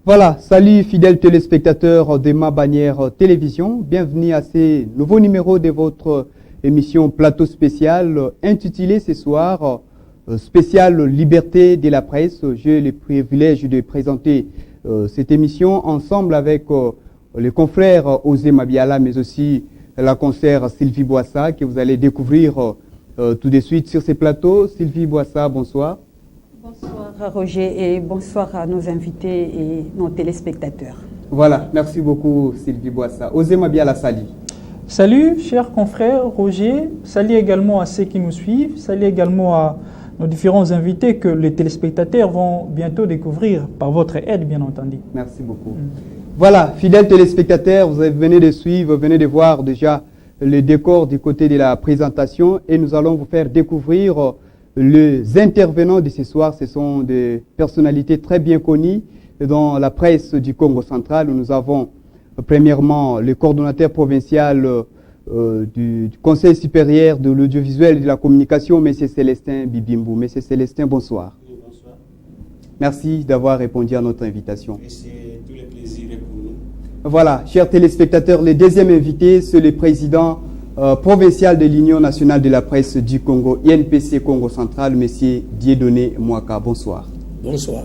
Voilà, salut fidèles téléspectateurs de Ma Bannière Télévision. Bienvenue à ce nouveau numéro de votre émission Plateau spécial intitulé ce soir spécial Liberté de la presse. J'ai le privilège de présenter cette émission ensemble avec les confrères Osé Mabiala, mais aussi la consoeur Sylvie Boissa que vous allez découvrir tout de suite sur ces plateaux. Sylvie Boissa, bonsoir. Bonsoir Roger et bonsoir à nos invités et nos téléspectateurs. Voilà, merci beaucoup Sylvie Boissa. Osé Mabiala, salut. Salut chers confrères Roger, salut également à ceux qui nous suivent, salut également à nos différents invités que les téléspectateurs vont bientôt découvrir par votre aide bien entendu. Merci beaucoup. Voilà, fidèles téléspectateurs, vous venez de suivre, vous venez de voir déjà le décor du côté de la présentation et nous allons vous faire découvrir les intervenants de ce soir. Ce sont des personnalités très bien connues dans la presse du Congo central. Nous avons premièrement le coordonnateur provincial du Conseil supérieur de l'audiovisuel et de la communication, M. Célestin Bibimbu. M. Célestin, bonsoir. Oui, bonsoir. Merci d'avoir répondu à notre invitation. Et c'est tout le plaisir pour nous. Voilà, chers téléspectateurs, le deuxième invité, c'est le président provincial de l'Union nationale de la presse du Congo, INPC Congo central, M. Dieudonné Mwaka. Bonsoir. Bonsoir.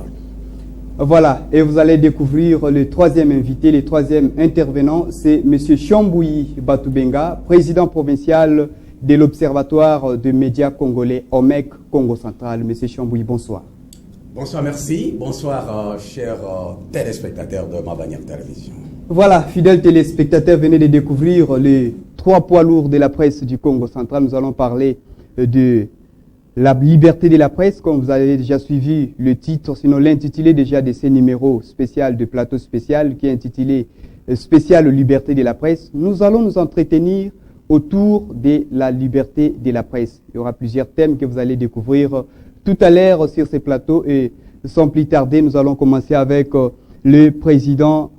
Voilà, et vous allez découvrir le troisième invité, le troisième intervenant, c'est M. Chambouyi Batoubenga, président provincial de l'Observatoire de médias congolais, OMEC Congo central. M. Chambouyi, bonsoir. Bonsoir, merci. Bonsoir, chers téléspectateurs de Ma Bannière Télévision. Voilà, fidèles téléspectateurs, venez de découvrir les trois poids lourds de la presse du Congo central. Nous allons parler de la liberté de la presse, comme vous avez déjà suivi le titre, sinon l'intitulé déjà de ces numéros spéciaux de plateau spécial qui est intitulé Spécial Liberté de la presse. Nous allons nous entretenir autour de la liberté de la presse. Il y aura plusieurs thèmes que vous allez découvrir tout à l'heure sur ces plateaux et sans plus tarder, nous allons commencer avec le président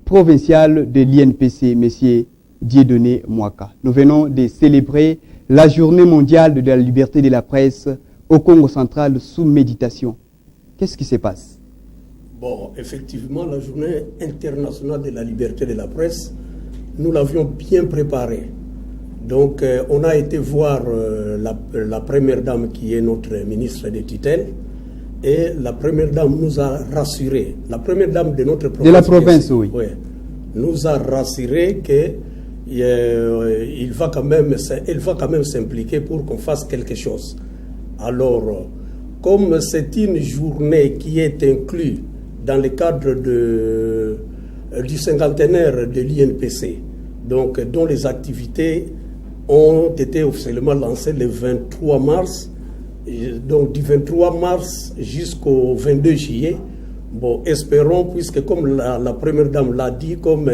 provincial de l'INPC, M. Dieudonné Mwaka. Nous venons de célébrer la journée mondiale de la liberté de la presse au Congo central sous méditation. Qu'est-ce qui se passe? Bon, effectivement, la journée internationale de la liberté de la presse, nous l'avions bien préparée. Donc, on a été voir la première dame qui est notre ministre de tutelle et la première dame nous a rassurés. La première dame de notre province. De la province, oui. Oui. Nous a rassurés que elle va quand même s'impliquer pour qu'on fasse quelque chose. Alors, comme c'est une journée qui est inclue dans le cadre du cinquantenaire de l'INPC, donc dont les activités ont été officiellement lancées le 23 mars, donc du 23 mars jusqu'au 22 juillet. Bon, espérons, puisque comme la première dame l'a dit, comme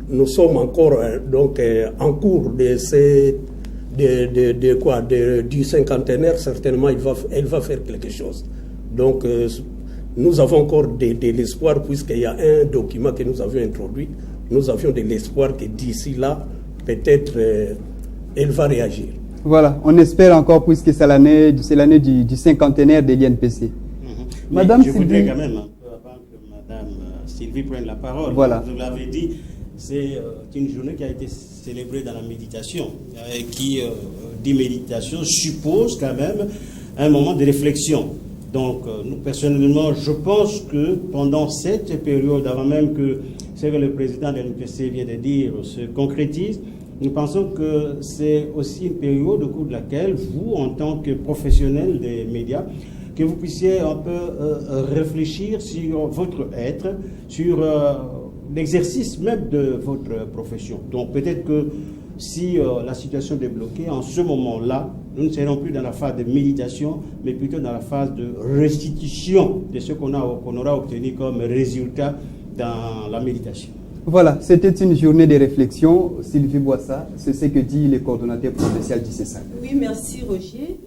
nous sommes encore en cours du cinquantenaire, certainement elle va faire quelque chose. Donc nous avons encore de l'espoir, puisqu'il y a un document que nous avions introduit. Nous avions de l'espoir que d'ici là, peut-être elle va réagir. Voilà, on espère encore, puisque c'est l'année du cinquantenaire de l'INPC. Madame je voudrais quand même, un peu avant que Madame Sylvie prenne la parole, voilà. Vous l'avez dit, c'est une journée qui a été célébrée dans la méditation, qui dit méditation suppose quand même un moment de réflexion. Donc, nous personnellement, je pense que pendant cette période, avant même que ce que le président de l'INPC vient de dire se concrétise, nous pensons que c'est aussi une période au cours de laquelle vous, en tant que professionnel des médias, que vous puissiez un peu réfléchir sur votre être, sur l'exercice même de votre profession. Donc peut-être que si la situation est débloquée, en ce moment-là, nous ne serons plus dans la phase de méditation, mais plutôt dans la phase de restitution de ce qu'on aura obtenu comme résultat dans la méditation. Voilà, c'était une journée de réflexion. Sylvie Boissa, c'est ce que dit le coordonnateur provincial du CESAC. Oui, merci Roger.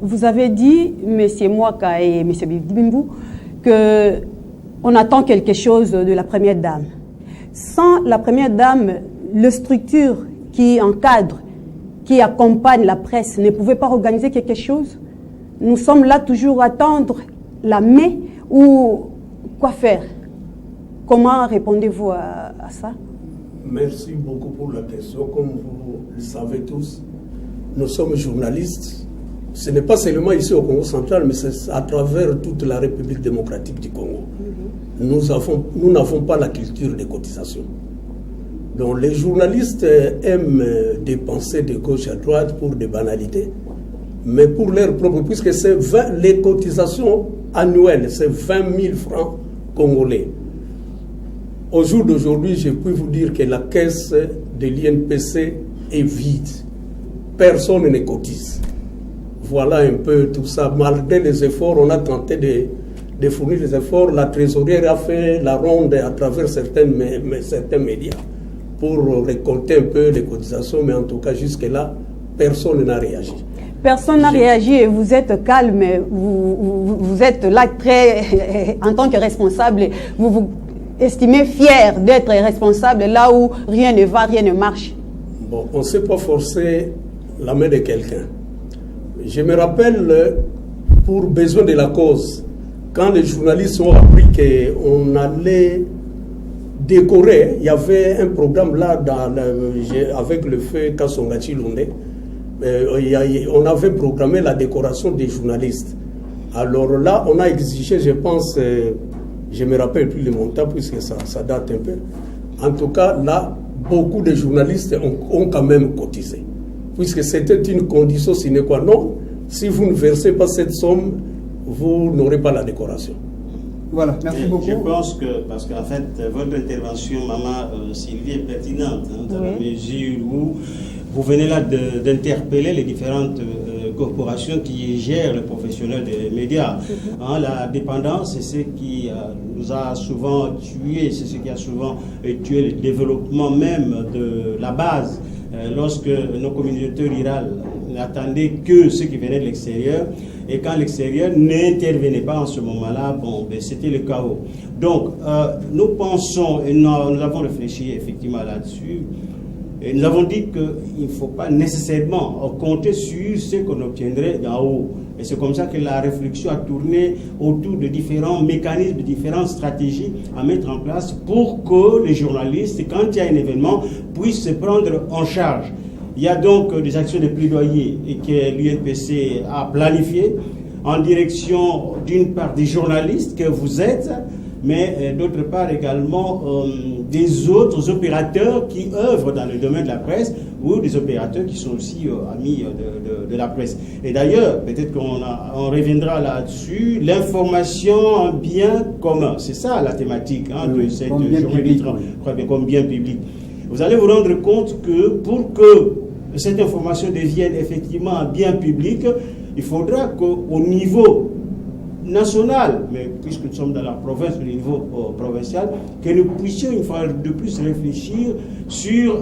Vous avez dit, M. Mwaka et M. Bibimbu, qu'on attend quelque chose de la première dame. Sans la première dame, les structures qui encadrent, qui accompagnent la presse ne pouvaient pas organiser quelque chose. Nous sommes là toujours à attendre la main ou quoi faire. Comment répondez-vous à ça? Merci beaucoup pour la question. Comme vous le savez tous, nous sommes journalistes. Ce n'est pas seulement ici au Congo central, mais c'est à travers toute la République démocratique du Congo. Nous n'avons pas la culture des cotisations. Donc les journalistes aiment dépenser de gauche à droite pour des banalités, mais pour leur propre, puisque c'est les cotisations annuelles, c'est 20 000 francs congolais. Au jour d'aujourd'hui, je peux vous dire que la caisse de l'INPC est vide. Personne ne cotise. Voilà un peu tout ça. Malgré les efforts, on a tenté de fournir des efforts. La trésorière a fait la ronde à travers certains médias pour récolter un peu les cotisations, mais en tout cas, jusque-là, personne n'a réagi. Personne n'a réagi et vous êtes calme, vous êtes là très, en tant que responsable, vous vous estimez fier d'être responsable là où rien ne va, rien ne marche. Bon, on ne sait pas forcer la main de quelqu'un. Je me rappelle, pour besoin de la cause, quand les journalistes ont appris qu'on allait décorer, il y avait un programme là avec le feu Kassongachi Lunde, on avait programmé la décoration des journalistes. Alors là, on a exigé, je pense, je ne me rappelle plus le montant puisque ça date un peu. En tout cas, là, beaucoup de journalistes ont quand même cotisé. Puisque c'était une condition sine qua non, si vous ne versez pas cette somme, vous n'aurez pas la décoration. Voilà, merci beaucoup. Je pense que, parce qu'en fait, votre intervention, Maman Sylvie, est pertinente, dans la mesure où vous venez là d'interpeller les différentes corporations qui gèrent les professionnels des médias. La dépendance, c'est ce qui nous a souvent tué, c'est ce qui a souvent tué le développement même de la base. Lorsque nos communautés rurales n'attendaient que ceux qui venaient de l'extérieur, et quand l'extérieur n'intervenait pas en ce moment-là, bon, ben, c'était le chaos. Donc, nous pensons, et nous avons réfléchi effectivement là-dessus, et nous avons dit qu'il ne faut pas nécessairement compter sur ce qu'on obtiendrait d'en haut. Et c'est comme ça que la réflexion a tourné autour de différents mécanismes, de différentes stratégies à mettre en place pour que les journalistes, quand il y a un événement, puissent se prendre en charge. Il y a donc des actions de plaidoyer que l'UNPC a planifiées en direction d'une part des journalistes que vous êtes, mais d'autre part également des autres opérateurs qui œuvrent dans le domaine de la presse ou des opérateurs qui sont aussi amis de la presse. Et d'ailleurs, peut-être qu'on reviendra là-dessus, l'information en bien commun. C'est ça la thématique de cette journée comme bien public. Vous allez vous rendre compte que pour que cette information devienne effectivement un bien public, il faudra qu'au niveau national, mais puisque nous sommes dans la province, au niveau provincial, que nous puissions une fois de plus réfléchir sur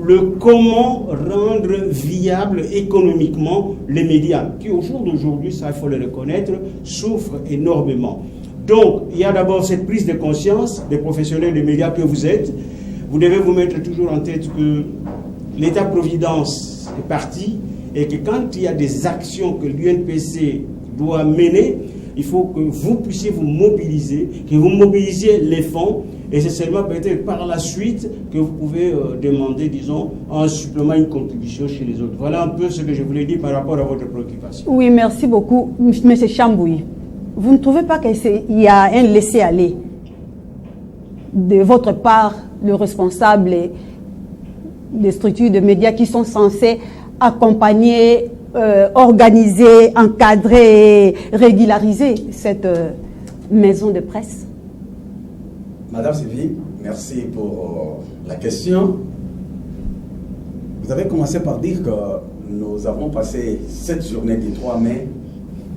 le comment rendre viable économiquement les médias, qui au jour d'aujourd'hui, ça il faut le reconnaître, souffrent énormément. Donc, il y a d'abord cette prise de conscience des professionnels des médias que vous êtes. Vous devez vous mettre toujours en tête que l'État-providence est parti et que quand il y a des actions que l'UNPC doit mener, il faut que vous puissiez vous mobiliser, que vous mobilisiez les fonds, et c'est seulement peut-être par la suite que vous pouvez demander, disons, un supplément, une contribution chez les autres. Voilà un peu ce que je voulais dire par rapport à votre préoccupation. Oui, merci beaucoup, M. Chambouy. Vous ne trouvez pas qu'il y a un laisser-aller de votre part, le responsable des structures de médias qui sont censées accompagner, organiser, encadrer, régulariser cette maison de presse? Madame Sylvie, merci pour la question. Vous avez commencé par dire que nous avons passé cette journée du 3 mai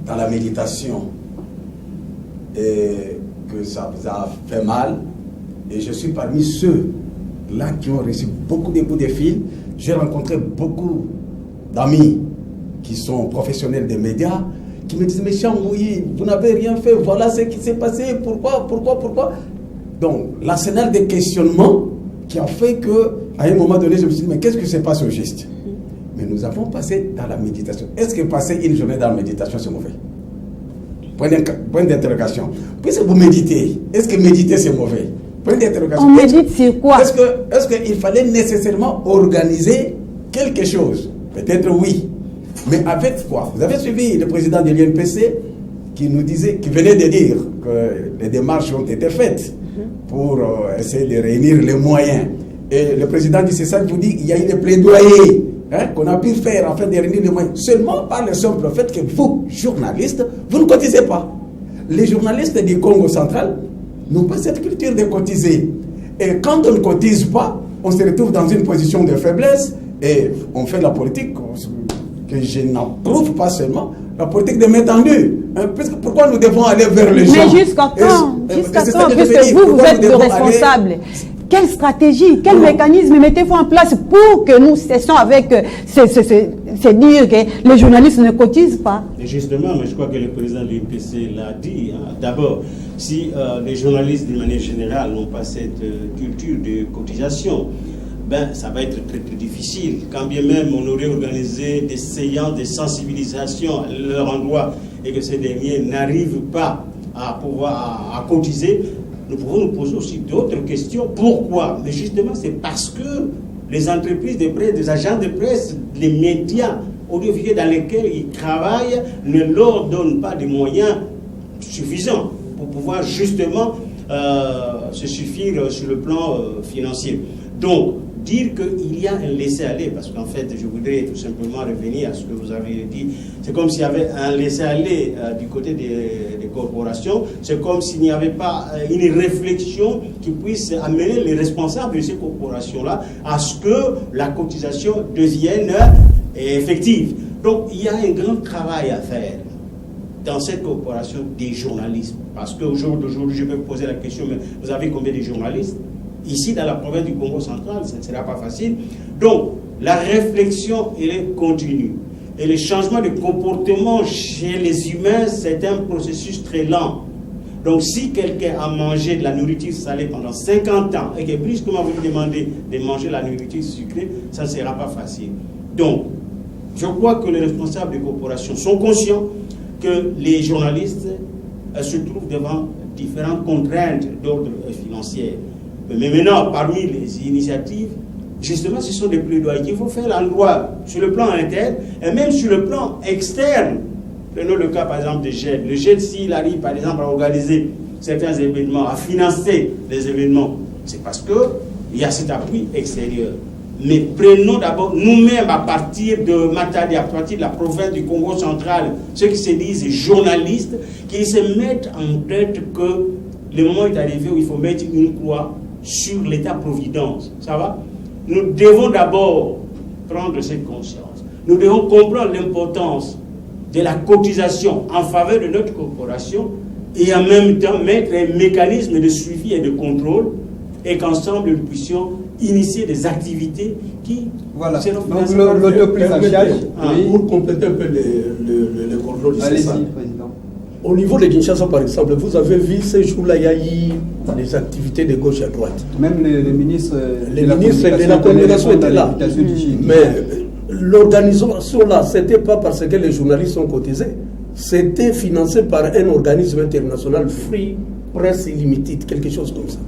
dans la méditation et que ça vous a fait mal. Et je suis parmi ceux-là qui ont reçu beaucoup de coups de fil. J'ai rencontré beaucoup d'amis qui sont professionnels des médias, qui me disent, mais Chambouy, vous n'avez rien fait, voilà ce qui s'est passé, pourquoi? Donc, l'arsenal des questionnements qui a fait qu'à un moment donné, je me suis dit, mais qu'est-ce qui se passe au juste? Mais nous avons passé dans la méditation. Est-ce que passer une journée dans la méditation, c'est mauvais? Point d'interrogation. Puisque vous méditez, est-ce que méditer, c'est mauvais? Point d'interrogation. On médite sur quoi? Est-ce qu'il fallait nécessairement organiser quelque chose? Peut-être oui. Mais avec quoi? Vous avez suivi le président de l'INPC qui venait de dire que les démarches ont été faites pour essayer de réunir les moyens. Et le président du CESAC vous dit qu'il y a eu des plaidoyers qu'on a pu faire afin de réunir les moyens. Seulement par le simple fait que vous, journalistes, vous ne cotisez pas. Les journalistes du Congo central n'ont pas cette culture de cotiser. Et quand on ne cotise pas, on se retrouve dans une position de faiblesse et on fait la politique que je n'approuve pas seulement, la politique de main tendue. Pourquoi nous devons aller vers les gens? Mais jusqu'à quand? Jusqu'à quand? Puisque vous êtes le responsable. Quelle stratégie, quel mécanisme mettez-vous en place pour que nous cessions avec ces dire que les journalistes ne cotisent pas? Et justement, mais je crois que le président de l'INPC l'a dit. D'abord, si les journalistes, de manière générale, n'ont pas cette culture de cotisation, ben, ça va être très, très difficile. Quand bien même on aurait organisé des séances de sensibilisation à leur endroit et que ces derniers n'arrivent pas à pouvoir à cotiser, nous pouvons nous poser aussi d'autres questions. Pourquoi? Mais justement, c'est parce que les entreprises de presse, les agents de presse, les médias audiovisuels dans lesquels ils travaillent ne leur donnent pas des moyens suffisants pour pouvoir justement se suffire sur le plan financier. Donc, dire qu'il y a un laisser-aller, parce qu'en fait, je voudrais tout simplement revenir à ce que vous avez dit, c'est comme s'il y avait un laisser-aller du côté des corporations, c'est comme s'il n'y avait pas une réflexion qui puisse amener les responsables de ces corporations-là à ce que la cotisation devienne effective. Donc, il y a un grand travail à faire dans cette corporation des journalistes, parce qu'aujourd'hui, je peux vous poser la question, mais vous avez combien de journalistes? Ici, dans la province du Congo central, ça ne sera pas facile. Donc, la réflexion, elle est continue. Et le changement de comportement chez les humains, c'est un processus très lent. Donc, si quelqu'un a mangé de la nourriture salée pendant 50 ans, et que brusquement vous lui demandez de manger la nourriture sucrée, ça ne sera pas facile. Donc, je crois que les responsables des corporations sont conscients que les journalistes se trouvent devant différentes contraintes d'ordre financier. Mais maintenant, parmi les initiatives, justement, ce sont des plaidoyers qu'il faut faire à l'endroit, sur le plan interne et même sur le plan externe. Prenons le cas, par exemple, de GED. Le GED, s'il arrive, par exemple, à organiser certains événements, à financer les événements, c'est parce qu'il y a cet appui extérieur. Mais prenons d'abord nous-mêmes, à partir de Matadi, à partir de la province du Congo central, ceux qui se disent journalistes, qui se mettent en tête que le moment est arrivé où il faut mettre une croix sur l'État-providence. Ça va? Nous devons d'abord prendre cette conscience. Nous devons comprendre l'importance de la cotisation en faveur de notre corporation et en même temps mettre un mécanisme de suivi et de contrôle et qu'ensemble nous puissions initier des activités qui seront financées par pour compléter un peu le contrôle du Allez-y, CESAC. président. Au niveau de Kinshasa, par exemple, vous avez vu ces jours-là, il y a eu des activités de gauche à droite. Même les ministres de la communication étaient là. Mais l'organisation là, ce n'était pas parce que les journalistes ont cotisé, c'était financé par un organisme international, Free Press Limited, quelque chose comme ça.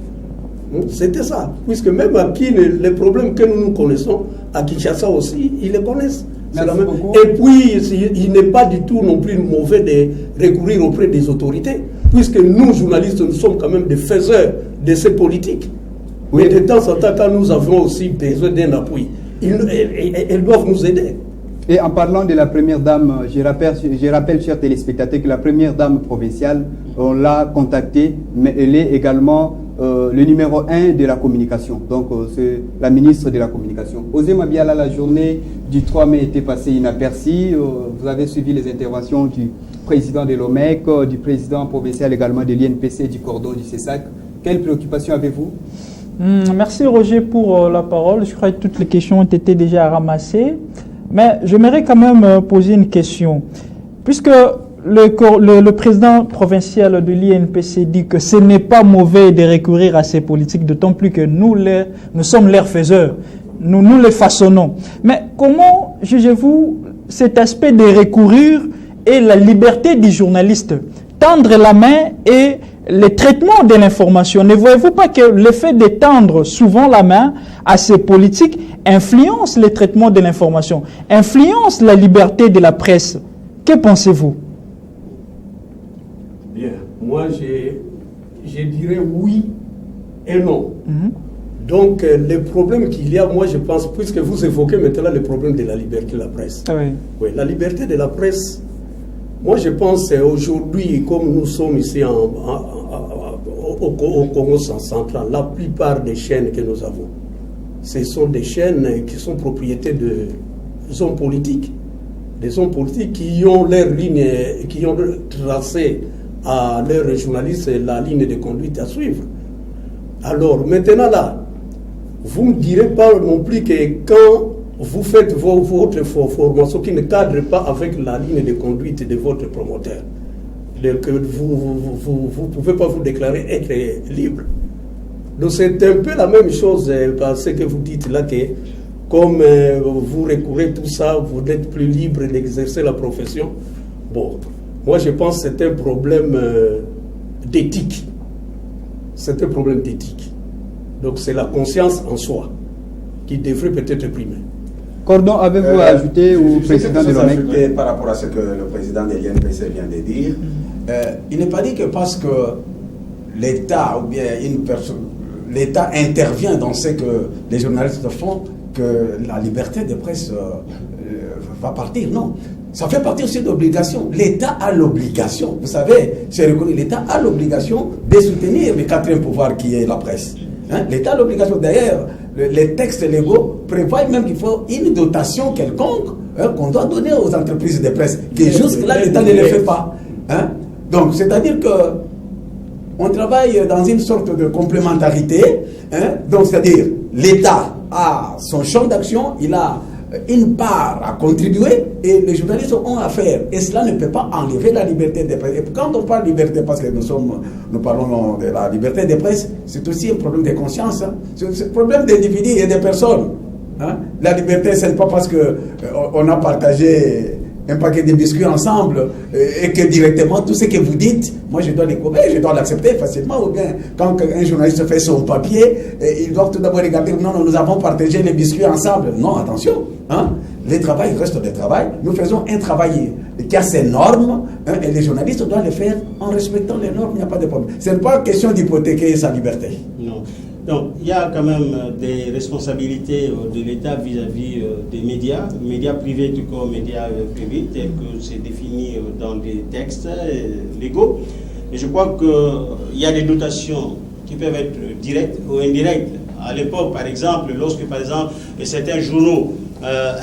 C'était ça. Puisque même à qui les problèmes que nous connaissons, à Kinshasa aussi, ils les connaissent. Et puis, il n'est pas du tout non plus mauvais de recourir auprès des autorités, puisque nous, journalistes, nous sommes quand même des faiseurs de ces politiques. Oui. Mais de temps en temps, quand nous avons aussi besoin d'un appui, elles doivent nous aider. Et en parlant de la première dame, je rappelle, chers téléspectateurs, que la première dame provinciale, on l'a contactée, mais elle est également le numéro 1 de la communication. Donc, c'est la ministre de la Communication. Osé Mabiala, la journée du 3 mai était passée inaperçue. Vous avez suivi les interventions du président de l'OMEC, du président provincial également de l'INPC, du cordon du CESAC. Quelles préoccupations avez-vous? Merci Roger pour la parole. Je crois que toutes les questions ont été déjà ramassées. Mais j'aimerais quand même poser une question. Puisque le président provincial de l'INPC dit que ce n'est pas mauvais de recourir à ces politiques, d'autant plus que nous sommes leurs faiseurs. Nous les façonnons. Mais comment jugez-vous cet aspect de recourir et la liberté du journaliste? Tendre la main et le traitement de l'information. Ne voyez-vous pas que le fait d'étendre souvent la main à ces politiques influence le traitement de l'information, influence la liberté de la presse? Que pensez-vous? Bien, moi je dirais oui et non. Donc les problèmes qu'il y a, moi je pense, puisque vous évoquez maintenant le problème de la liberté de la presse. Oui. Oui, la liberté de la presse, moi je pense aujourd'hui, comme nous sommes ici au Congo central, la plupart des chaînes que nous avons, ce sont des chaînes qui sont propriétés de hommes politiques. Des hommes politiques qui ont leur ligne, qui ont tracé à leurs journalistes la ligne de conduite à suivre. Alors maintenant là, vous ne me direz pas non plus que quand vous faites votre formation qui ne cadre pas avec la ligne de conduite de votre promoteur, que vous ne pouvez pas vous déclarer être libre. Donc c'est un peu la même chose parce que vous dites là que comme vous recourez tout ça, vous n'êtes plus libre d'exercer la profession. Bon, moi je pense que c'est un problème d'éthique. C'est un problème d'éthique. Donc c'est la conscience en soi qui devrait peut-être primer. Cordon, avez-vous ajouté au président de l'ONEC? Par rapport à ce que le président de l'INPC vient de dire, il n'est pas dit que parce que l'État ou bien une personne, l'État intervient dans ce que les journalistes font, que la liberté de presse va partir. Non. Ça fait partie aussi d'obligation. L'État a l'obligation, vous savez, c'est reconnu, l'État a l'obligation de soutenir le quatrième pouvoir qui est la presse. Hein? L'État a l'obligation. D'ailleurs, les textes légaux prévoient même qu'il faut une dotation quelconque qu'on doit donner aux entreprises de presse, que jusque-là, l'État ne le fait pas. Hein? Donc, c'est-à-dire que on travaille dans une sorte de complémentarité. Hein? Donc, c'est-à-dire, l'État a son champ d'action, il a une part à contribuer et les journalistes ont à faire. Et cela ne peut pas enlever la liberté de presse. Et quand on parle de liberté, parce que nous parlons de la liberté de presse, c'est aussi un problème de conscience. Hein. C'est un problème d'individus et de personnes. Hein. La liberté, ce n'est pas parce qu'on a partagé un paquet de biscuits ensemble et que directement tout ce que vous dites, moi je dois je dois l'accepter facilement. Ou bien quand un journaliste fait son papier, il doit tout d'abord regarder, non, nous avons partagé les biscuits ensemble. Non, attention, hein, le travail reste le travail. Nous faisons un travail qui a ses normes, hein, et les journalistes doivent le faire en respectant les normes, il n'y a pas de problème. Ce n'est pas question d'hypothéquer sa liberté. Non. Donc, il y a quand même des responsabilités de l'État vis-à-vis des médias privés tout comme médias privés, tels que c'est défini dans des textes légaux. Et je crois qu'il y a des dotations qui peuvent être directes ou indirectes. À l'époque, par exemple, lorsque, par exemple, certains journaux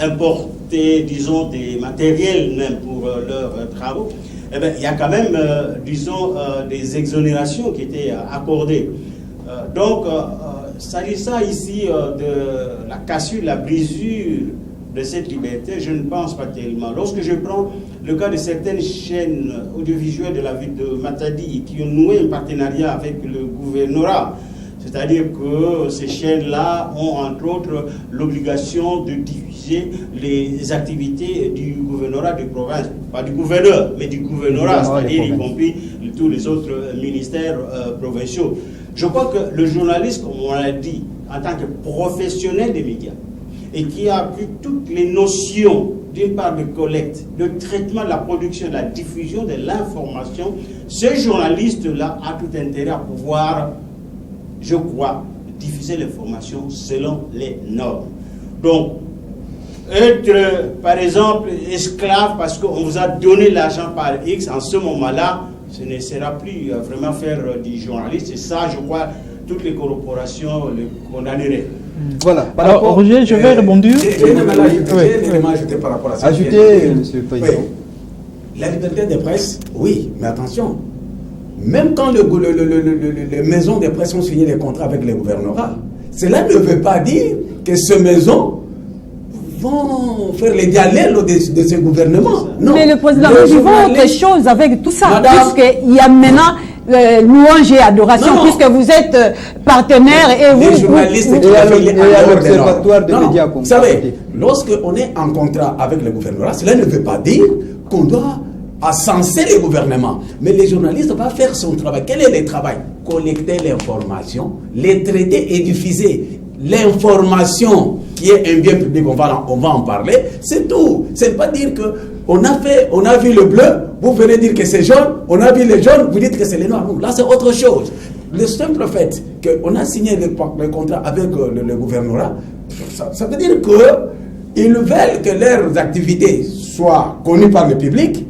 importaient, disons, des matériels même pour leurs travaux, eh bien, il y a quand même, disons, des exonérations qui étaient accordées. Donc, s'agissant ici de la cassure, la brisure de cette liberté, je ne pense pas tellement. Lorsque je prends le cas de certaines chaînes audiovisuelles de la ville de Matadi qui ont noué un partenariat avec le gouvernorat, c'est-à-dire que ces chaînes-là ont entre autres l'obligation de diffuser les activités du gouvernorat de province, pas du gouverneur, mais du gouvernorat, c'est-à-dire y compris tous les autres ministères provinciaux. Je crois que le journaliste, comme on l'a dit, en tant que professionnel des médias, et qui a appris toutes les notions, d'une part de collecte, de traitement de la production, de la diffusion de l'information, ce journaliste-là a tout intérêt à pouvoir, je crois, diffuser l'information selon les normes. Donc, être, par exemple, esclave parce qu'on vous a donné l'argent par X, en ce moment-là, ce ne sera plus vraiment faire du journaliste. Et ça, je crois, toutes les corporations le condamneraient. Voilà. Alors, Roger, je vais répondre. J'ai un élément ajouté par rapport à ça. Ajoutez, monsieur le président. Oui. La liberté de presse, oui, mais attention. Même quand les maisons de presse ont signé des contrats avec les gouvernements, cela ne veut pas dire que ces maisons vont faire les dialogues de ce gouvernement. Non. Mais le président, nous vivons quelque chose avec tout ça, puisqu'il y a maintenant louange et adoration, puisque vous êtes partenaire et vous... Les journalistes qui l'observatoire des médias. Vous savez, lorsqu'on est en contrat avec le gouvernement, cela ne veut pas dire qu'on doit à censer le gouvernement. Mais les journalistes vont faire son travail. Quel est le travail? Collecter l'information, les traiter et diffuser. L'information qui est un bien public, on va en parler, c'est tout. C'est pas dire que on a vu le bleu, vous venez dire que c'est jaune, on a vu le jaune, vous dites que c'est le noir. Non, là c'est autre chose. Le simple fait qu'on a signé le contrat avec le gouvernorat, ça veut dire qu'ils veulent que leurs activités soient connues par le public.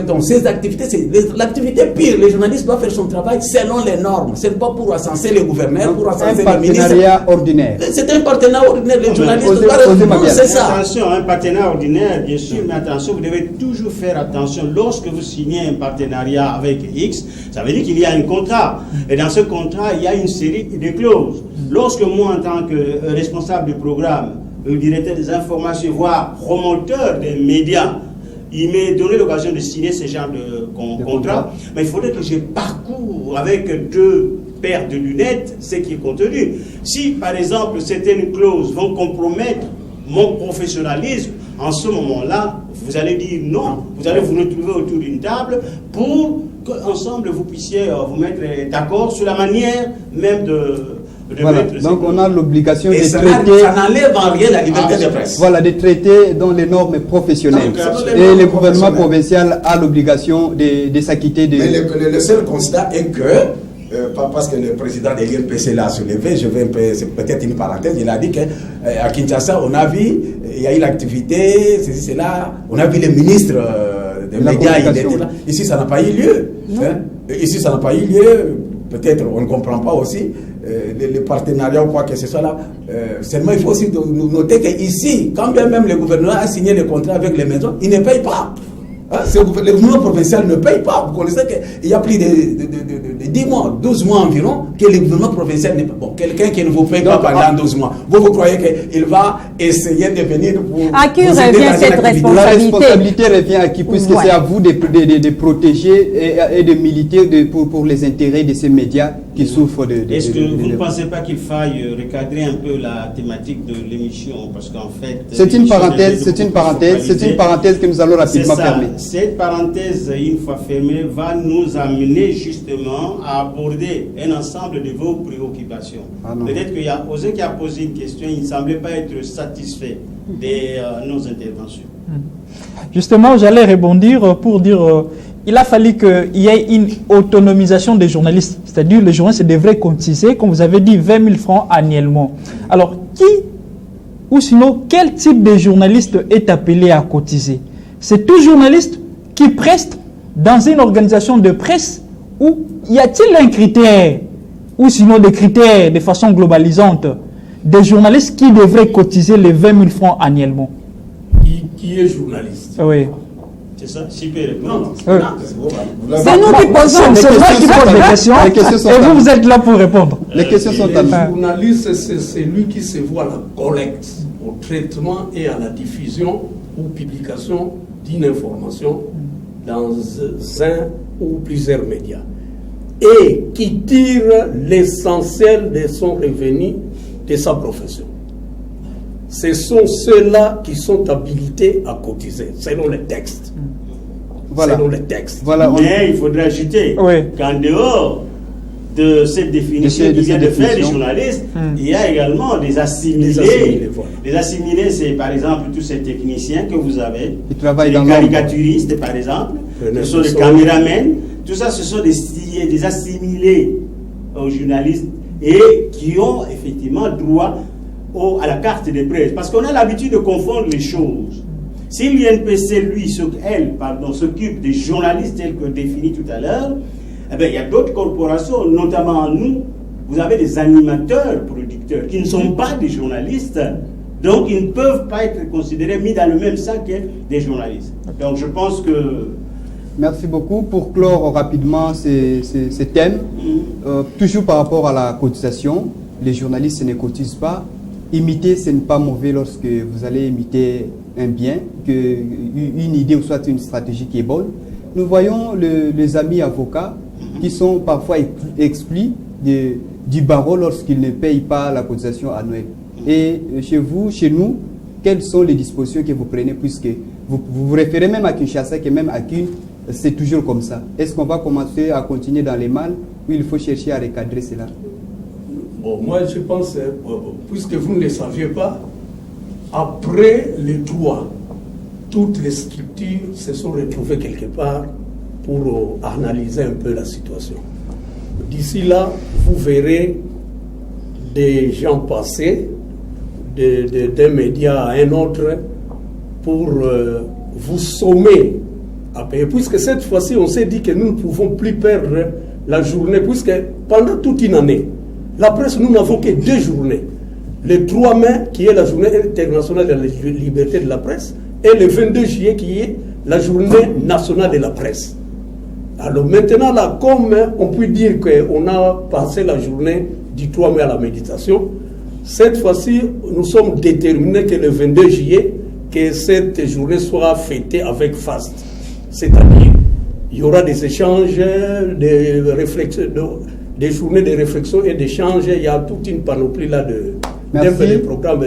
Donc ces activités, c'est l'activité pire. Les journalistes doivent faire son travail selon les normes. Ce n'est pas pour ascenser les gouverneurs, pour ascenser les ministres. C'est un partenariat ordinaire. C'est un partenariat ordinaire. Les journalistes doivent... C'est ça. Attention, un partenariat ordinaire, bien sûr, mais attention, vous devez toujours faire attention. Lorsque vous signez un partenariat avec X, ça veut dire qu'il y a un contrat. Et dans ce contrat, il y a une série de clauses. Lorsque moi, en tant que responsable du programme, le directeur des informations, voire promoteur des médias, il m'est donné l'occasion de signer ce genre de contrat, mais il faudrait que je parcours avec 2 paires de lunettes ce qui est contenu. Si, par exemple, certaines clauses vont compromettre mon professionnalisme, en ce moment-là, vous allez dire non. Vous allez vous retrouver autour d'une table pour qu'ensemble vous puissiez vous mettre d'accord sur la manière même de voilà. Donc on a l'obligation de traiter... Ça n'enlève en rien la liberté de presse. Voilà, de traiter dans les normes professionnelles. Et le gouvernement provincial a l'obligation de s'acquitter de... Mais le seul constat est que, parce que le président de l'INPC l'a soulevé, c'est peut-être une parenthèse, il a dit qu'à Kinshasa, on a vu, il y a eu l'activité, c'est là, on a vu les ministres des médias, il était là. Ici, ça n'a pas eu lieu. Hein? Ici, ça n'a pas eu lieu. Peut-être on ne comprend pas aussi les partenariats ou quoi que ce soit là. Seulement, il faut aussi noter qu'ici, quand bien même le gouvernement a signé le contrat avec les maisons, il ne paye pas. Hein, le gouvernement provincial ne paye pas. Vous connaissez qu'il y a plus de 10 mois, 12 mois environ, que le gouvernement provincial n'est pas... Bon, quelqu'un qui ne vous paye pas pendant 12 mois, vous croyez qu'il va essayer de venir pour... À qui revient cette responsabilité? La responsabilité revient à qui, puisque c'est à vous de protéger et de militer pour les intérêts de ces médias qui souffrent de... Est-ce que vous ne pensez pas qu'il faille recadrer un peu la thématique de l'émission? Parce qu'en fait... C'est une parenthèse que nous allons rapidement fermer. Cette parenthèse, une fois fermée, va nous amener justement à aborder un ensemble de vos préoccupations. Peut-être qu'il y a Osé qui a posé une question, il ne semblait pas être satisfait de nos interventions. Justement, j'allais rebondir pour dire il a fallu qu'il y ait une autonomisation des journalistes. C'est-à-dire les journalistes devraient cotiser, comme vous avez dit, 20 000 francs annuellement. Alors, qui ou sinon, quel type de journaliste est appelé à cotiser? C'est tout journaliste qui preste dans une organisation de presse, ou y a-t-il un critère, ou sinon des critères de façon globalisante, des journalistes qui devraient cotiser les 20 000 francs annuellement? Qui est journaliste? Oui. C'est ça, super. Non, c'est nous qui posons, c'est moi qui pose les questions, et vous êtes là pour répondre. Les questions sont à nous. Le journaliste, c'est celui qui se voit à la collecte, au traitement et à la diffusion ou publication d'une information dans un ou plusieurs médias et qui tire l'essentiel de son revenu de sa profession. Ce sont ceux-là qui sont habilités à cotiser, selon les textes. Voilà. Selon les textes. Voilà, mais il faudrait ajouter qu'en dehors de cette définition qui vient de faire les journalistes, il y a également des assimilés. Les assimilés, c'est par exemple tous ces techniciens que vous avez, les caricaturistes par exemple, ce sont les caméramens, tout ça ce sont des assimilés aux journalistes et qui ont effectivement droit à la carte de presse. Parce qu'on a l'habitude de confondre les choses. Si l'INPC, lui, s'occupe des journalistes tels que définis tout à l'heure, eh bien, il y a d'autres corporations, notamment nous, vous avez des animateurs, producteurs, qui ne sont pas des journalistes, donc ils ne peuvent pas être considérés, mis dans le même sac que des journalistes. Donc je pense que... Merci beaucoup. Pour clore rapidement ces thèmes, toujours par rapport à la cotisation, les journalistes ne cotisent pas. Imiter, ce n'est pas mauvais lorsque vous allez imiter un bien, une idée ou soit une stratégie qui est bonne. Nous voyons les amis avocats qui sont parfois exclus du barreau lorsqu'ils ne payent pas la cotisation annuelle. Et chez vous, chez nous, quelles sont les dispositions que vous prenez, puisque vous vous référez même à Kinshasa, qui est même c'est toujours comme ça. Est-ce qu'on va commencer à continuer dans les mal ou il faut chercher à recadrer cela? Bon, moi je pense, puisque vous ne le saviez pas, après les droits, toutes les structures se sont retrouvées quelque part pour analyser un peu la situation. D'ici là, vous verrez des gens passer d'un média à un autre pour vous sommer à payer. Puisque cette fois-ci, on s'est dit que nous ne pouvons plus perdre la journée, puisque pendant toute une année, la presse, nous n'avons que 2 journées. Le 3 mai, qui est la journée internationale de la liberté de la presse, et le 22 juillet, qui est la journée nationale de la presse. Alors maintenant, là, comme on peut dire qu'on a passé la journée du 3 mai à la méditation, cette fois-ci, nous sommes déterminés que le 22 juillet, que cette journée soit fêtée avec faste. C'est-à-dire, il y aura des échanges, des réflexions, des journées de réflexion et d'échanges. Il y a toute une panoplie là de programmes.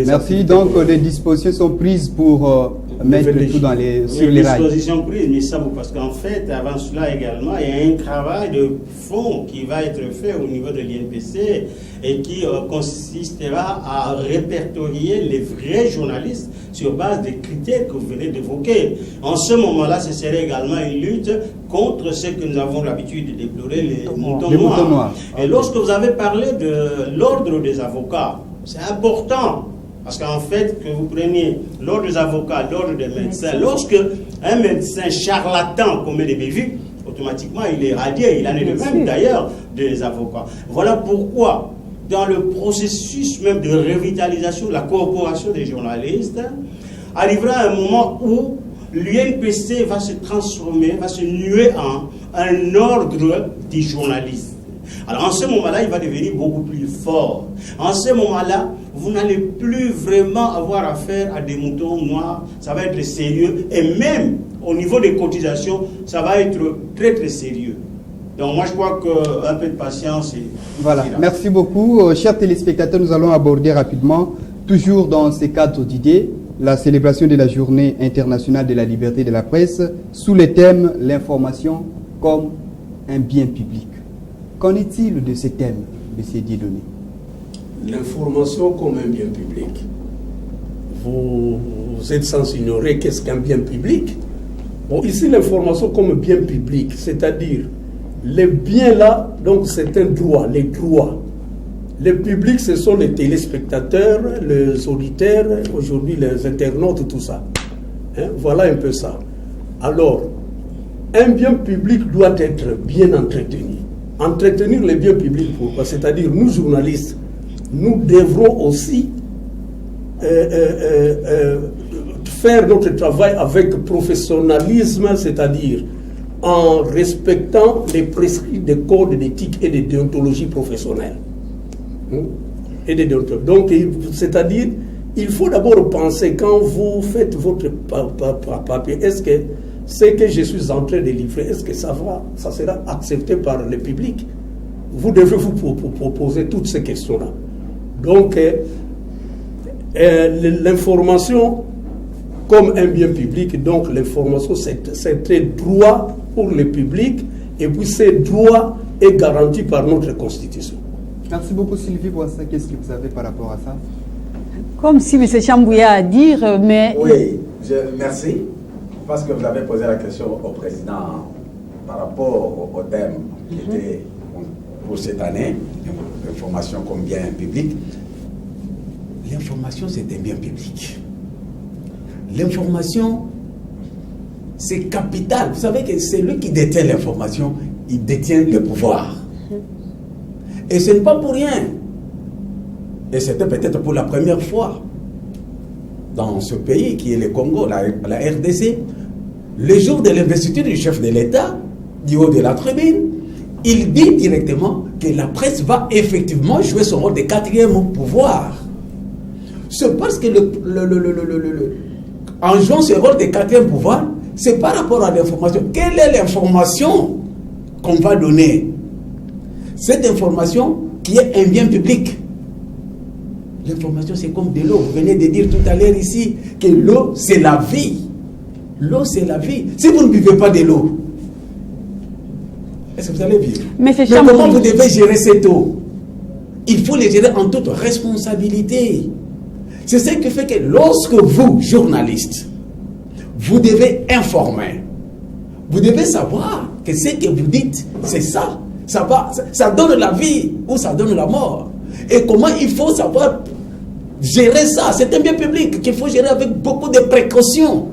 Merci. Donc, les dispositions sont prises pour mettre tout dans sur les rails. Les dispositions prises, mais ça, parce qu'en fait, avant cela également, il y a un travail de fond qui va être fait au niveau de l'INPC et qui consistera à répertorier les vrais journalistes sur base des critères que vous venez d'évoquer. En ce moment-là, ce serait également une lutte contre ce que nous avons l'habitude de déplorer, les moutons noirs. Et lorsque vous avez parlé de l'ordre des avocats, c'est important. Parce qu'en fait, que vous preniez l'ordre des avocats, l'ordre des médecins, lorsque un médecin charlatan commet des bévues, automatiquement il est radié. Il en est de même d'ailleurs des avocats. Voilà pourquoi, dans le processus même de revitalisation de la coopération des journalistes, arrivera un moment où l'UNPC va se transformer, va se nuer en un ordre des journalistes. Alors en ce moment-là, il va devenir beaucoup plus fort. En ce moment-là, vous n'allez plus vraiment avoir affaire à des moutons noirs. Ça va être sérieux. Et même au niveau des cotisations, ça va être très très sérieux. Donc moi je crois qu'un peu de patience et... Voilà, merci beaucoup. Chers téléspectateurs, nous allons aborder rapidement, toujours dans ces cadres d'idées, la célébration de la Journée internationale de la liberté de la presse, sous le thème « L'information comme un bien public ». Qu'en est-il de ce thème, M. Dieudonné? L'information comme un bien public. Vous êtes sans ignorer qu'est-ce qu'un bien public. Bon, ici, l'information comme bien public, c'est-à-dire les biens là, donc c'est un droit, les droits. Le public, ce sont les téléspectateurs, les auditeurs, aujourd'hui les internautes, tout ça. Hein? Voilà un peu ça. Alors, un bien public doit être bien entretenu. Entretenir les biens publics, pourquoi? C'est-à-dire, nous journalistes, nous devrons aussi faire notre travail avec professionnalisme, c'est-à-dire en respectant les prescrits des codes d'éthique et de déontologie professionnelle. Donc, c'est-à-dire, il faut d'abord penser, quand vous faites votre papier, est-ce que ce que je suis en train de livrer, est-ce que ça sera accepté par le public? Vous devez vous poser toutes ces questions-là. Donc, l'information comme un bien public, donc l'information, c'est un droit pour le public, et puis ce droit est garanti par notre Constitution. Merci beaucoup Sylvie pour ça. Qu'est-ce que vous avez par rapport à ça? Comme si M. Chambouya a dit, mais... Oui, merci. Parce que vous avez posé la question au président par rapport au thème qui était pour cette année, l'information comme bien public. L'information, c'est un bien public. L'information, c'est capital. Vous savez que c'est lui qui détient l'information, il détient le pouvoir. Et ce n'est pas pour rien. Et c'était peut-être pour la première fois dans ce pays qui est le Congo, la RDC, le jour de l'investiture du chef de l'État, du haut de la tribune, il dit directement que la presse va effectivement jouer son rôle de quatrième pouvoir. C'est parce que en jouant ce rôle de quatrième pouvoir, c'est par rapport à l'information. Quelle est l'information qu'on va donner? Cette information qui est un bien public. L'information, c'est comme de l'eau. Vous venez de dire tout à l'heure ici que l'eau, c'est la vie. L'eau, c'est la vie. Si vous ne buvez pas de l'eau, est-ce que vous allez vivre? Mais comment vous devez gérer cette eau? Il faut les gérer en toute responsabilité. C'est ce qui fait que lorsque vous, journalistes, vous devez informer, vous devez savoir que ce que vous dites, c'est ça. Ça donne la vie ou ça donne la mort. Et comment il faut savoir gérer ça? C'est un bien public qu'il faut gérer avec beaucoup de précautions.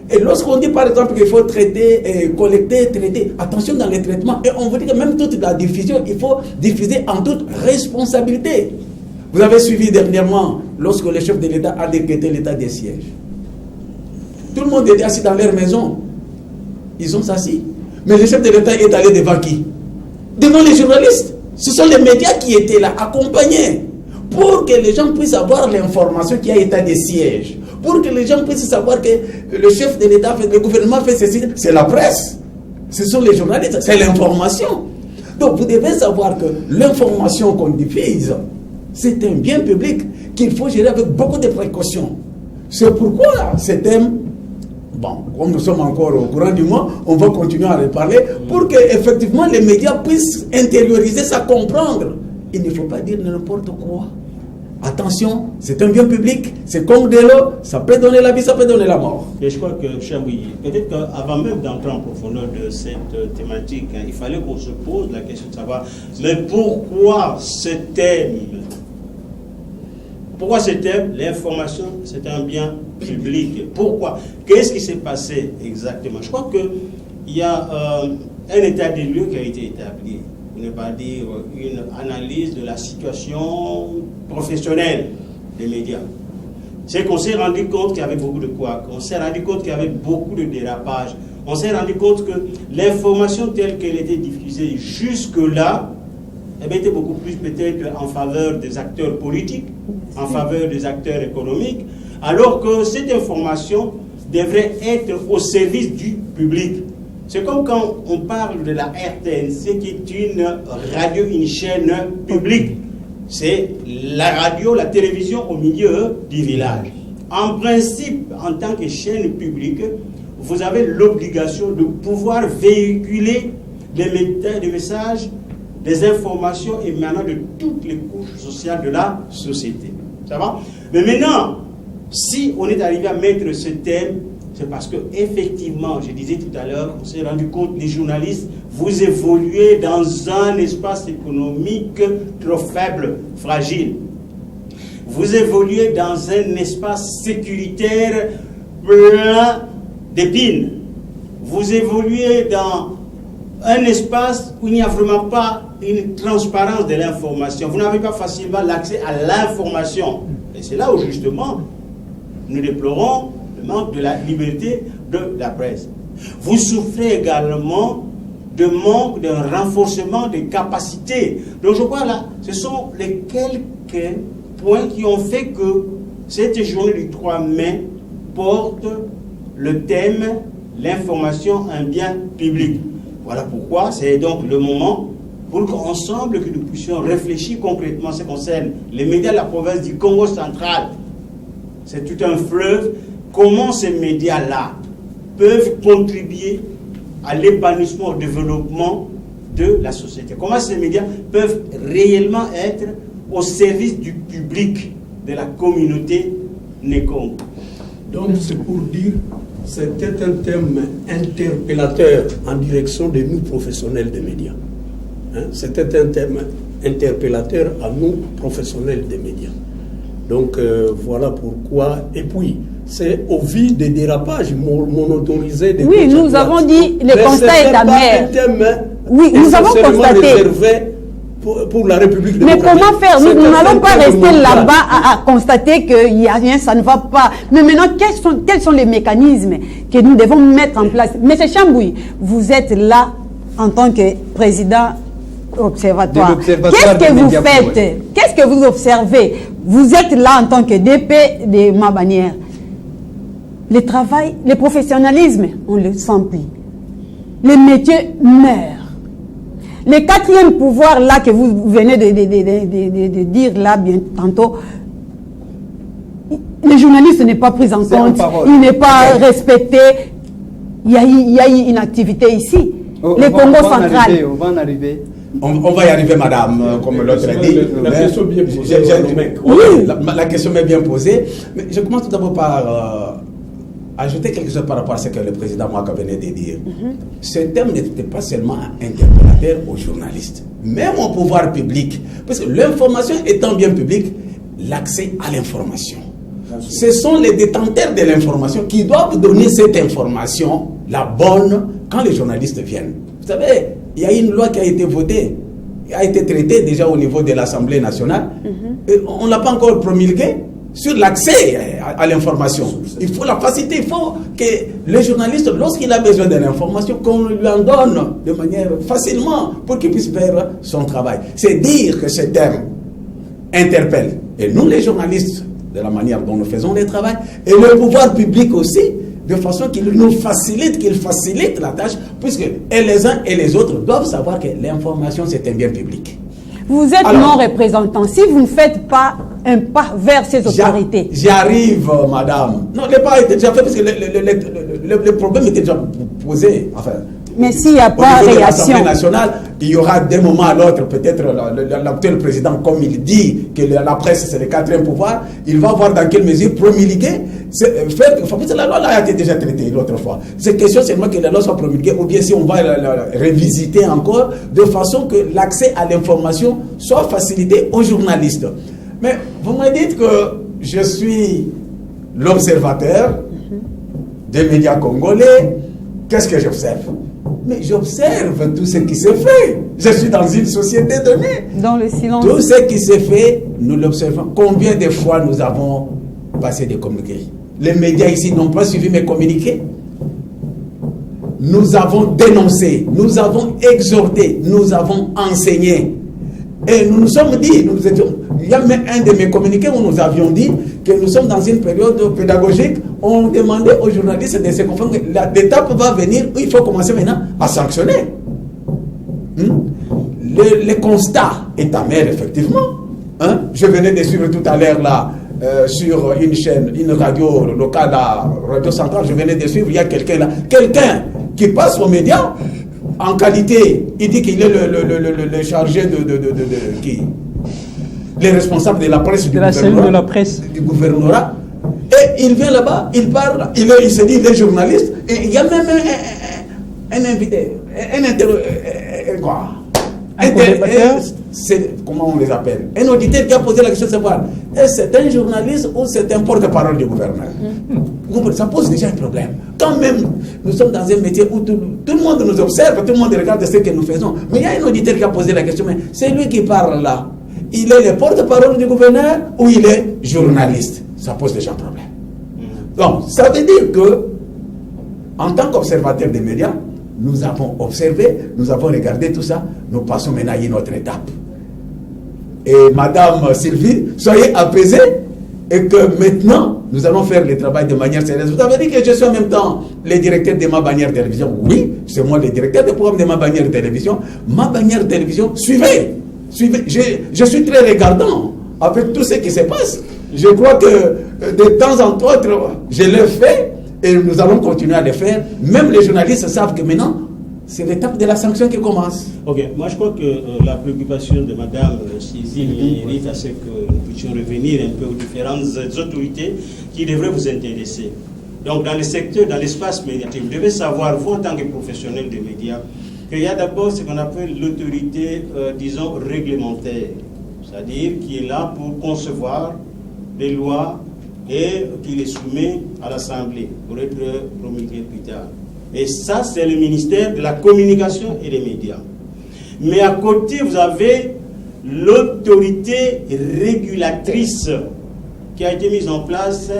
Et lorsqu'on dit par exemple qu'il faut traiter, collecter, traiter, attention dans les traitements. Et on vous dit que même toute la diffusion, il faut diffuser en toute responsabilité. Vous avez suivi dernièrement, lorsque le chef de l'État a décrété l'état des sièges. Tout le monde était assis dans leur maison. Ils sont assis. Mais le chef de l'État est allé devant qui? Devant les journalistes. Ce sont les médias qui étaient là, accompagnés, pour que les gens puissent avoir l'information qu'il y a état des sièges. Pour que les gens puissent savoir que le chef de l'État, le gouvernement fait ceci. C'est la presse. Ce sont les journalistes. C'est l'information. Donc vous devez savoir que l'information qu'on diffuse, c'est un bien public qu'il faut gérer avec beaucoup de précautions. C'est pourquoi ce thème, bon, comme nous sommes encore au courant du mois, on va continuer à en parler pour que effectivement les médias puissent intérioriser ça, comprendre. Il ne faut pas dire n'importe quoi. Attention, c'est un bien public, c'est comme de l'eau, ça peut donner la vie, ça peut donner la mort. Et je crois que, cher Bouilly, peut-être qu'avant même d'entrer en profondeur de cette thématique, il fallait qu'on se pose la question de savoir, mais pourquoi ce thème? Pourquoi ce thème? L'information, c'est un bien public. Pourquoi? Qu'est-ce qui s'est passé exactement? Je crois qu'il y a un état des lieux qui a été établi. Pour ne pas dire une analyse de la situation professionnelle des médias. C'est qu'on s'est rendu compte qu'il y avait beaucoup de couacs. On s'est rendu compte qu'il y avait beaucoup de dérapages. On s'est rendu compte que l'information telle qu'elle était diffusée jusque-là, elle était beaucoup plus peut-être en faveur des acteurs politiques, en faveur des acteurs économiques, alors que cette information devrait être au service du public. C'est comme quand on parle de la RTNC qui est une radio, une chaîne publique. C'est la radio, la télévision au milieu du village. En principe, en tant que chaîne publique, vous avez l'obligation de pouvoir véhiculer des messages, des informations émanant de toutes les couches sociales de la société. Ça va? Mais maintenant, si on est arrivé à mettre ce thème, c'est parce que effectivement, je disais tout à l'heure, on s'est rendu compte, les journalistes, vous évoluez dans un espace économique trop faible, fragile. Vous évoluez dans un espace sécuritaire plein d'épines. Vous évoluez dans un espace où il n'y a vraiment pas une transparence de l'information. Vous n'avez pas facilement l'accès à l'information. Et c'est là où justement nous déplorons le manque de la liberté de la presse. Vous souffrez également de manque d'un renforcement des capacités. Donc je crois là, ce sont les quelques points qui ont fait que cette journée du 3 mai porte le thème « L'information, un bien public ». Voilà pourquoi c'est donc le moment pour qu'ensemble que nous puissions réfléchir concrètement en ce qui concerne les médias de la province du Congo central. C'est tout un fleuve. Comment ces médias-là peuvent contribuer à l'épanouissement, au développement de la société? Comment ces médias peuvent réellement être au service du public, de la communauté Né-Congo? Donc c'est pour dire, c'était un thème interpellateur en direction de nous professionnels des médias. C'était un thème interpellateur à nous professionnels des médias. Donc voilà pourquoi. Et puis, c'est au vu des dérapages monotorisés. Des oui, nous avons dit, le constat est amer. Oui, nous avons constaté. Pour la République mais comment faire? Nous n'allons pas rester là-bas à constater qu'il y a rien, ça ne va pas. Mais maintenant, quels sont les mécanismes que nous devons mettre en place? Monsieur Chambouy, vous êtes là en tant que président observatoire. Qu'est-ce que vous faites? Qu'est-ce que vous observez? Vous êtes là en tant que DP de Mabanière. Le travail, le professionnalisme, on le sent plus. Les métiers meurent. Le quatrième pouvoir là que vous venez de dire là bien tantôt, le journaliste n'est pas pris en compte, il n'est pas respecté. Il y a eu une activité ici. Le Congo central. On va en arriver. On va y arriver, madame, comme l'autre a dit. La question bien posée. La question m'est bien posée. Mais je commence tout d'abord par ajouter quelque chose par rapport à ce que le président Mwaka venait de dire. Ce terme n'était pas seulement interpellateur aux journalistes, même au pouvoir public. Parce que l'information étant bien publique, l'accès à l'information. Ce sont les détenteurs de l'information qui doivent donner cette information, la bonne, quand les journalistes viennent. Vous savez, il y a une loi qui a été votée, qui a été traitée déjà au niveau de l'Assemblée nationale. Et on ne l'a pas encore promulguée sur l'accès à l'information. Il faut la faciliter, il faut que le journaliste, lorsqu'il a besoin de l'information, qu'on lui en donne de manière facilement pour qu'il puisse faire son travail. C'est dire que ce terme interpelle. Et nous, les journalistes, de la manière dont nous faisons le travail, et le pouvoir public aussi, de façon qu'il nous facilite, qu'il facilite la tâche, puisque les uns et les autres doivent savoir que l'information, c'est un bien public. Vous êtes non représentant. Si vous ne faites pas un pas vers ces autorités. J'y arrive, madame. Non, le pas a été déjà fait, parce que le problème était déjà posé. Enfin, mais s'il n'y a pas de réaction. L'Assemblée nationale, il y aura d'un moment à l'autre, peut-être l'actuel président, comme il dit que la presse c'est le quatrième pouvoir, il va voir dans quelle mesure promulguer. La loi a été déjà traitée l'autre fois. C'est question seulement que la loi soit promulguée, ou bien si on va la révisiter encore, de façon que l'accès à l'information soit facilité aux journalistes. Mais vous me dites que je suis l'observateur des médias congolais. Qu'est-ce que j'observe? Mais j'observe tout ce qui se fait. Je suis dans une société donnée. Dans le silence. Tout ce qui se fait, nous l'observons. Combien de fois nous avons passé des communiqués? Les médias ici n'ont pas suivi mes communiqués. Nous avons dénoncé, nous avons exhorté, nous avons enseigné. Et nous nous sommes dit, il y a même un de mes communiqués où nous avions dit que nous sommes dans une période pédagogique. On demandait aux journalistes de se comprendre que l'étape va venir où il faut commencer maintenant à sanctionner. Le constat est amer, effectivement. Je venais de suivre tout à l'heure là, sur une chaîne, une radio locale, la Radio Centrale, je venais de suivre, il y a quelqu'un qui passe aux médias en qualité, il dit qu'il est le chargé les responsables de la presse de la cellule de la presse du gouvernorat, et il vient là-bas, il parle, il se dit il est journaliste, et il y a même un invité, comment on les appelle, un auditeur qui a posé la question de savoir est-ce que c'est un journaliste ou c'est un porte-parole du gouvernement. Ça pose déjà un problème. Quand même, nous sommes dans un métier où tout le monde nous observe, tout le monde regarde ce que nous faisons. Mais il y a un auditeur qui a posé la question, mais c'est lui qui parle là. Il est le porte-parole du gouverneur ou il est journaliste? Ça pose déjà un problème. Donc, ça veut dire que, en tant qu'observateur des médias, nous avons observé, nous avons regardé tout ça, nous passons maintenant à une autre étape. Et Madame Sylvie, soyez apaisée, et que maintenant, nous allons faire le travail de manière sérieuse. Vous avez dit que je suis en même temps le directeur de Ma Bannière Télévision. Oui, c'est moi le directeur de programme de Ma Bannière Télévision. Ma Bannière Télévision, suivez. Je suis très regardant avec tout ce qui se passe. Je crois que de temps en temps, je le fais et nous allons continuer à le faire. Même les journalistes savent que maintenant, c'est l'étape de la sanction qui commence. Ok, moi je crois que la préoccupation de Mme Sylvie mérite à ce que nous puissions revenir un peu aux différentes autorités qui devraient vous intéresser. Donc dans le secteur, dans l'espace médiatique, vous devez savoir, vous en tant que professionnel des médias, qu'il y a d'abord ce qu'on appelle l'autorité, disons, réglementaire, c'est-à-dire qui est là pour concevoir des lois et qui les soumet à l'Assemblée pour être promulguées plus tard. Et ça, c'est le ministère de la Communication et des Médias. Mais à côté, vous avez l'autorité régulatrice qui a été mise en place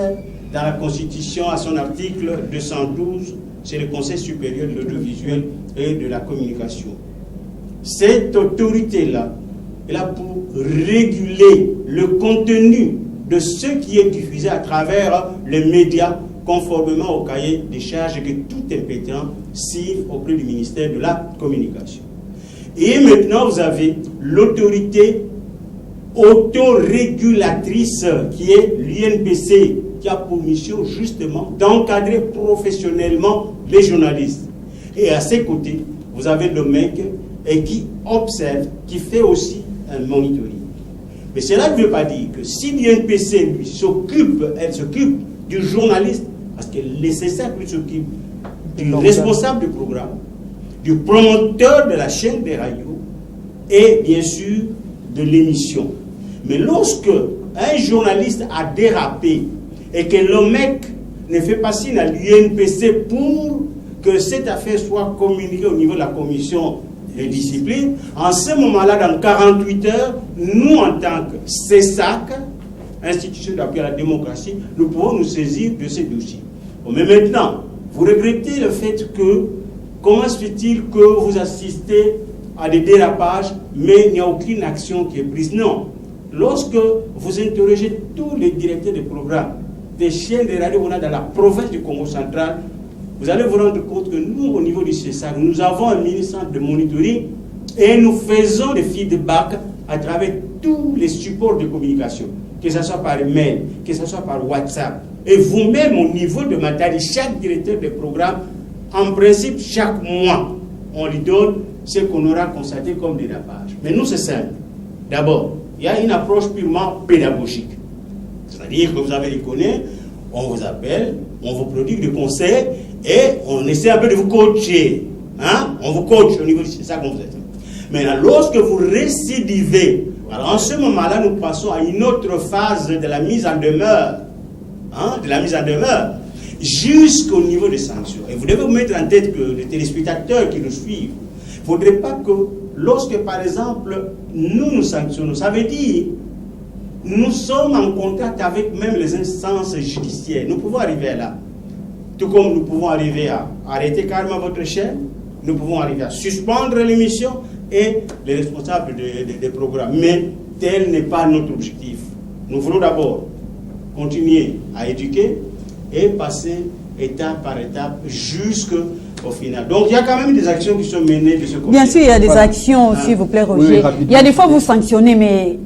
dans la Constitution à son article 212, c'est le Conseil supérieur de l'audiovisuel et de la communication. Cette autorité-là est là pour réguler le contenu de ce qui est diffusé à travers les médias, conformément au cahier des charges que tout impétent signe auprès du ministère de la Communication. Et maintenant, vous avez l'autorité autorégulatrice qui est l'INPC, qui a pour mission justement d'encadrer professionnellement les journalistes. Et à ses côtés, vous avez le mec qui observe, qui fait aussi un monitoring. Mais cela ne veut pas dire que si l'INPC lui elle s'occupe du journaliste, parce que le CESAC lui s'occupe du responsable du programme, du promoteur de la chaîne des radios et bien sûr de l'émission. Mais lorsque un journaliste a dérapé et que le mec ne fait pas signe à l'INPC pour que cette affaire soit communiquée au niveau de la commission de discipline, en ce moment-là, dans 48 heures, nous, en tant que CESAC, institution d'appui à la démocratie, nous pouvons nous saisir de ces dossiers. Bon, mais maintenant, vous regrettez le fait que, comment se fait-il que vous assistez à des dérapages, mais il n'y a aucune action qui est prise? Non. Lorsque vous interrogez tous les directeurs de programmes des chaînes de radio qu'on a dans la province du Congo central, vous allez vous rendre compte que nous, au niveau du CESAC, nous avons un mini-centre de monitoring et nous faisons des feedbacks à travers tous les supports de communication, que ce soit par mail, que ce soit par WhatsApp. Et vous-même, au niveau de Matadi, chaque directeur de programme, en principe, chaque mois, on lui donne ce qu'on aura constaté comme dérapage. Mais nous, c'est simple. D'abord, il y a une approche purement pédagogique. C'est-à-dire que vous avez les connaître, on vous appelle, on vous produit des conseils et on essaie un peu de vous coacher. Hein? On vous coach au niveau de ça qu'on vous a dit. Maintenant, lorsque vous récidivez, alors en ce moment-là, nous passons à une autre phase de la mise en demeure. Hein? De la mise en demeure jusqu'au niveau des sanctions. Et vous devez vous mettre en tête que les téléspectateurs qui nous suivent, il ne faudrait pas que lorsque, par exemple, nous sanctionnons, ça veut dire nous sommes en contact avec même les instances judiciaires. Nous pouvons arriver là. Tout comme nous pouvons arriver à arrêter carrément votre chaîne, nous pouvons arriver à suspendre l'émission et les responsables des programmes. Mais tel n'est pas notre objectif. Nous voulons d'abord continuer à éduquer et passer étape par étape jusqu'au final. Donc il y a quand même des actions qui sont menées de ce côté. Bien sûr, il y a des actions, s'il vous plaît, Roger. Oui, il y a des fois vous sanctionnez, mais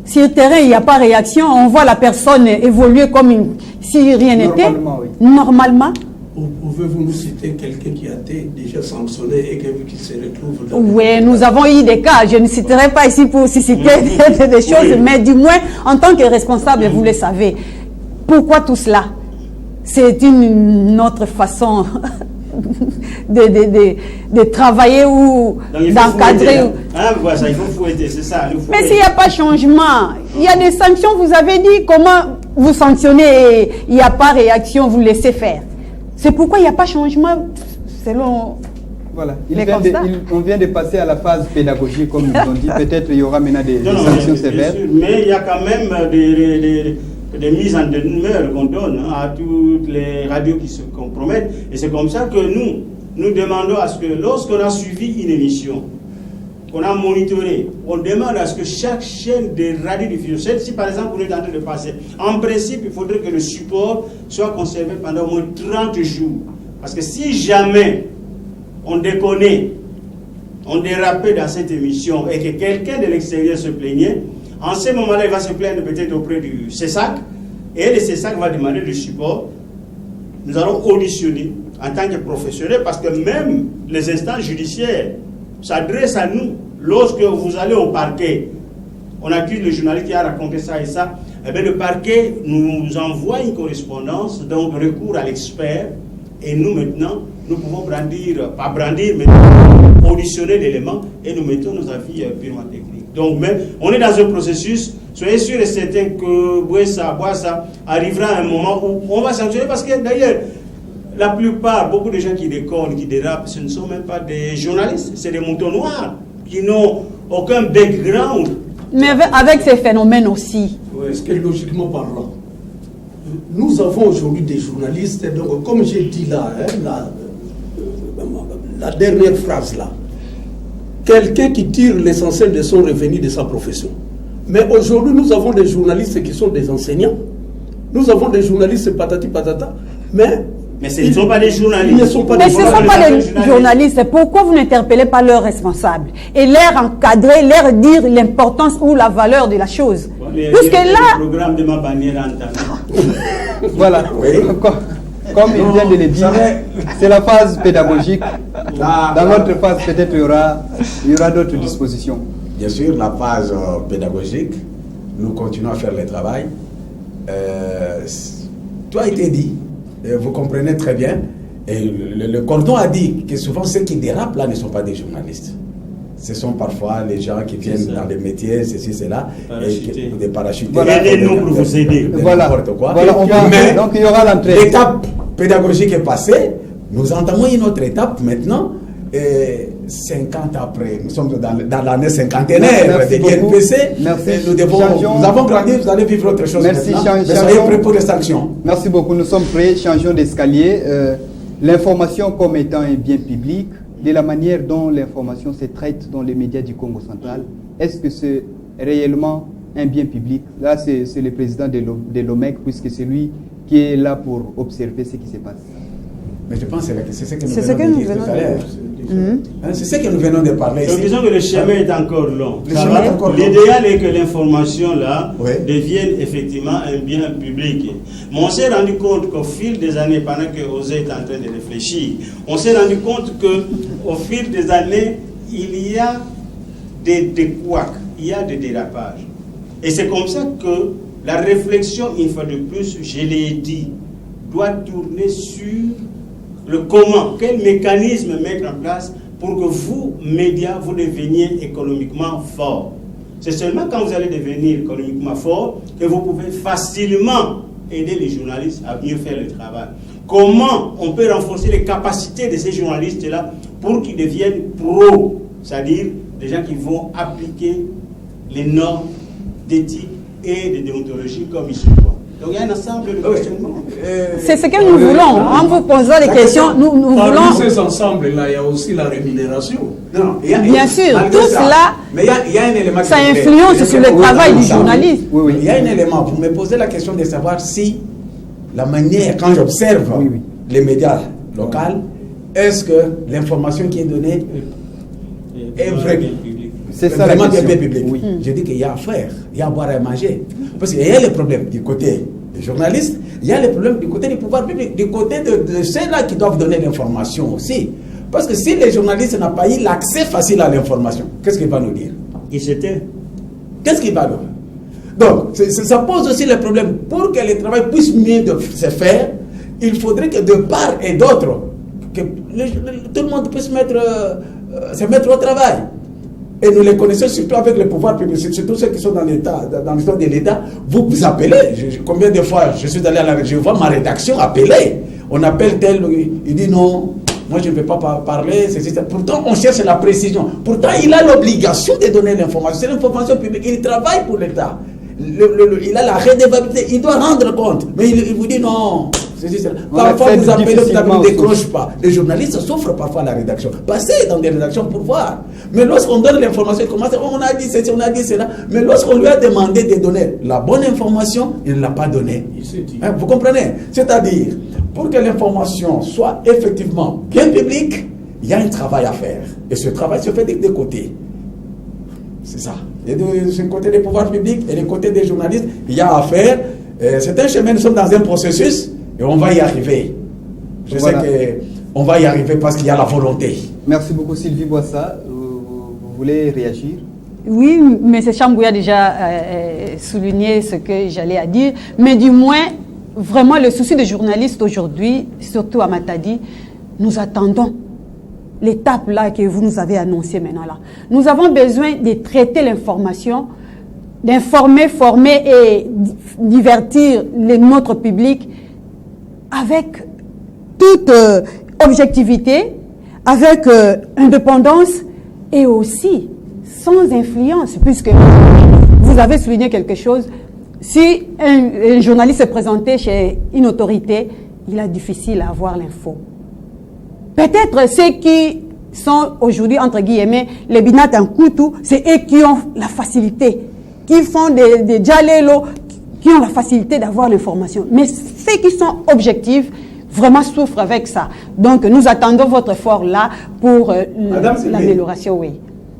sur le terrain, il n'y a pas réaction. On voit la personne évoluer comme si rien n'était. Normalement, oui. Normalement. Pouvez-vous nous citer quelqu'un qui a été déjà sanctionné et qui se retrouve dans... Oui, nous avons eu des cas. Je ne citerai pas ici pour citer des choses, Oui. mais du moins, en tant que responsable, vous le savez. Pourquoi tout cela? C'est une autre façon de travailler ou d'encadrer. Hein, voilà, ça, il faut fouetter, c'est ça. Mais s'il n'y a pas de changement, il y a des sanctions, vous avez dit comment vous sanctionnez et il n'y a pas réaction, vous laissez faire. C'est pourquoi il n'y a pas de changement selon Voilà. les constats. On vient de passer à la phase pédagogique, comme ils ont dit. Peut-être il y aura maintenant des Non, sanctions bien sévères. sûr, mais il y a quand même des mises en demeure qu'on donne à toutes les radios qui se compromettent. Et c'est comme ça que nous demandons à ce que lorsqu'on a suivi une émission, qu'on a monitoré, on demande à ce que chaque chaîne de radiodiffusion, celle-ci par exemple on est en train de passer, en principe il faudrait que le support soit conservé pendant au moins 30 jours. Parce que si jamais on déconnait, on dérapait dans cette émission et que quelqu'un de l'extérieur se plaignait, en ce moment-là il va se plaindre peut-être auprès du CESAC et le CESAC va demander le support. Nous allons auditionner en tant que professionnels parce que même les instances judiciaires s'adresse à nous. Lorsque vous allez au parquet, on accuse le journaliste qui a raconté ça et ça, eh bien le parquet nous envoie une correspondance, donc recours à l'expert, et nous maintenant, nous pouvons pas brandir, mais auditionner l'élément, et nous mettons nos avis purement techniques. Donc, mais on est dans un processus, soyez sûr et certain que Boissa arrivera à un moment où on va sanctionner, parce que d'ailleurs, la plupart, beaucoup de gens qui déconnent, qui dérapent, ce ne sont même pas des journalistes, c'est des moutons noirs qui n'ont aucun background. Mais avec ces phénomènes aussi. Est-ce que logiquement parlant, nous avons aujourd'hui des journalistes, donc comme j'ai dit là, hein, la dernière phrase là, quelqu'un qui tire l'essentiel de son revenu de sa profession. Mais aujourd'hui, nous avons des journalistes qui sont des enseignants, nous avons des journalistes patati patata, mais ce ne sont pas des journalistes. Mais ce ne sont pas des journalistes. Pourquoi vous n'interpellez pas leurs responsables et leur encadrer, leur dire l'importance ou la valeur de la chose? Puisque là... Le programme de ma bannière entamé. Voilà. Comme il vient de le dire, c'est la phase pédagogique. Dans notre phase, peut-être il y aura d'autres dispositions. Bien sûr, la phase pédagogique, nous continuons à faire le travail. Tout a été dit, vous comprenez très bien. Et le cordon a dit que souvent ceux qui dérapent là ne sont pas des journalistes. Ce sont parfois les gens qui viennent dans les métiers, ceci, cela, et des parachutés. Voilà. Aidez-nous pour vous aider. Voilà. Mais donc il y aura l'entrée. l'étape pédagogique est passée. Nous entamons une autre étape maintenant. Et 50 après, nous sommes dans l'année cinquantenaire des INPC. Merci. Nous avons grandi, vous allez vivre autre chose. Merci, maintenant. Mais soyez prêts pour les sanctions. Merci beaucoup, nous sommes prêts, changeons d'escalier. L'information comme étant un bien public, de la manière dont l'information se traite dans les médias du Congo central, est-ce que c'est réellement un bien public? Là, c'est le président de l'OMEC, puisque c'est lui qui est là pour observer ce qui se passe. Mais je pense que c'est ce que nous venons de dire tout à l'heure. C'est ce que nous venons de parler ici. Donc disons que le chemin est encore long. L'idéal est que l'information là devienne effectivement un bien public. Mais on s'est rendu compte qu'au fil des années, pendant que Osée est en train de réfléchir, on s'est rendu compte qu'au fil des années, il y a des couacs, il y a des dérapages. Et c'est comme ça que la réflexion, une fois de plus, je l'ai dit, doit tourner sur le comment, quel mécanisme mettre en place pour que vous, médias, vous deveniez économiquement forts. C'est seulement quand vous allez devenir économiquement fort que vous pouvez facilement aider les journalistes à mieux faire le travail. Comment on peut renforcer les capacités de ces journalistes-là pour qu'ils deviennent pros, c'est-à-dire des gens qui vont appliquer les normes d'éthique et de déontologie comme il se doit. Donc il y a un ensemble de questionnements. C'est ce que nous voulons. En vous posant des questions, nous voulons... Parmi ces ensembles-là, il y a aussi la rémunération. Non, bien sûr, tout cela, mais il y a un élément ça influence sur le travail du journaliste. Oui, il y a un élément. Vous me posez la question de savoir si la manière, quand j'observe les médias locaux, est-ce que l'information qui est donnée est vraie? C'est ça vraiment la question. bien public. Oui. Je dis qu'il y a à faire, il y a à boire et à manger. Parce qu'il y a les problèmes du côté des journalistes, il y a les problèmes du côté du pouvoir public, du côté de ceux-là qui doivent donner l'information aussi. Parce que si les journalistes n'ont pas eu l'accès facile à l'information, qu'est-ce qu'il va nous dire? Il s'était. Qu'est-ce qu'il va nous dire? Donc, ça pose aussi le problème. Pour que le travail puisse mieux se faire, il faudrait que de part et d'autre, que tout le monde puisse se mettre au travail. Et nous les connaissons surtout avec le pouvoir public, surtout ceux qui sont dans l'État, dans l'histoire de l'État. Vous appelez, combien de fois je suis allé à la région, je vois ma rédaction appeler. On appelle tel, il dit non, moi je ne vais pas parler. Pourtant, on cherche la précision. Pourtant, il a l'obligation de donner l'information. C'est l'information publique. Il travaille pour l'État. Il a la redevabilité. Il doit rendre compte. Mais il vous dit non. Parfois, vous appelez, vous ne décrochez pas. Les journalistes souffrent parfois à la rédaction. Passez dans des rédactions pour voir. Mais lorsqu'on donne l'information, on a dit ceci, on a dit cela. Mais lorsqu'on lui a demandé de donner la bonne information, il ne l'a pas donnée. Vous comprenez? C'est-à-dire, pour que l'information soit effectivement bien publique, il y a un travail à faire. Et ce travail se fait des deux côtés. C'est ça. Et du côté des pouvoirs publics et du côté des journalistes, il y a à faire. C'est un chemin, nous sommes dans un processus. Et on va y arriver. Je sais qu'on va y arriver parce qu'il y a la volonté. Merci beaucoup Sylvie Boissa. Vous voulez réagir? Oui, M. Chambou a déjà souligné ce que j'allais à dire. Mais du moins, vraiment le souci des journalistes aujourd'hui, surtout à Matadi, nous attendons l'étape là que vous nous avez annoncée maintenant là. Nous avons besoin de traiter l'information, d'informer, former et divertir notre public avec toute objectivité, avec indépendance et aussi sans influence, puisque vous avez souligné quelque chose. Si un journaliste se présentait chez une autorité, il est difficile à avoir l'info. Peut-être ceux qui sont aujourd'hui, entre guillemets, les binat en coutou, c'est eux qui ont la facilité, qui font des djalélo, qui ont la facilité d'avoir l'information. Mais ceux qui sont objectifs, vraiment souffrent avec ça. Donc, nous attendons votre effort là pour l'amélioration, oui.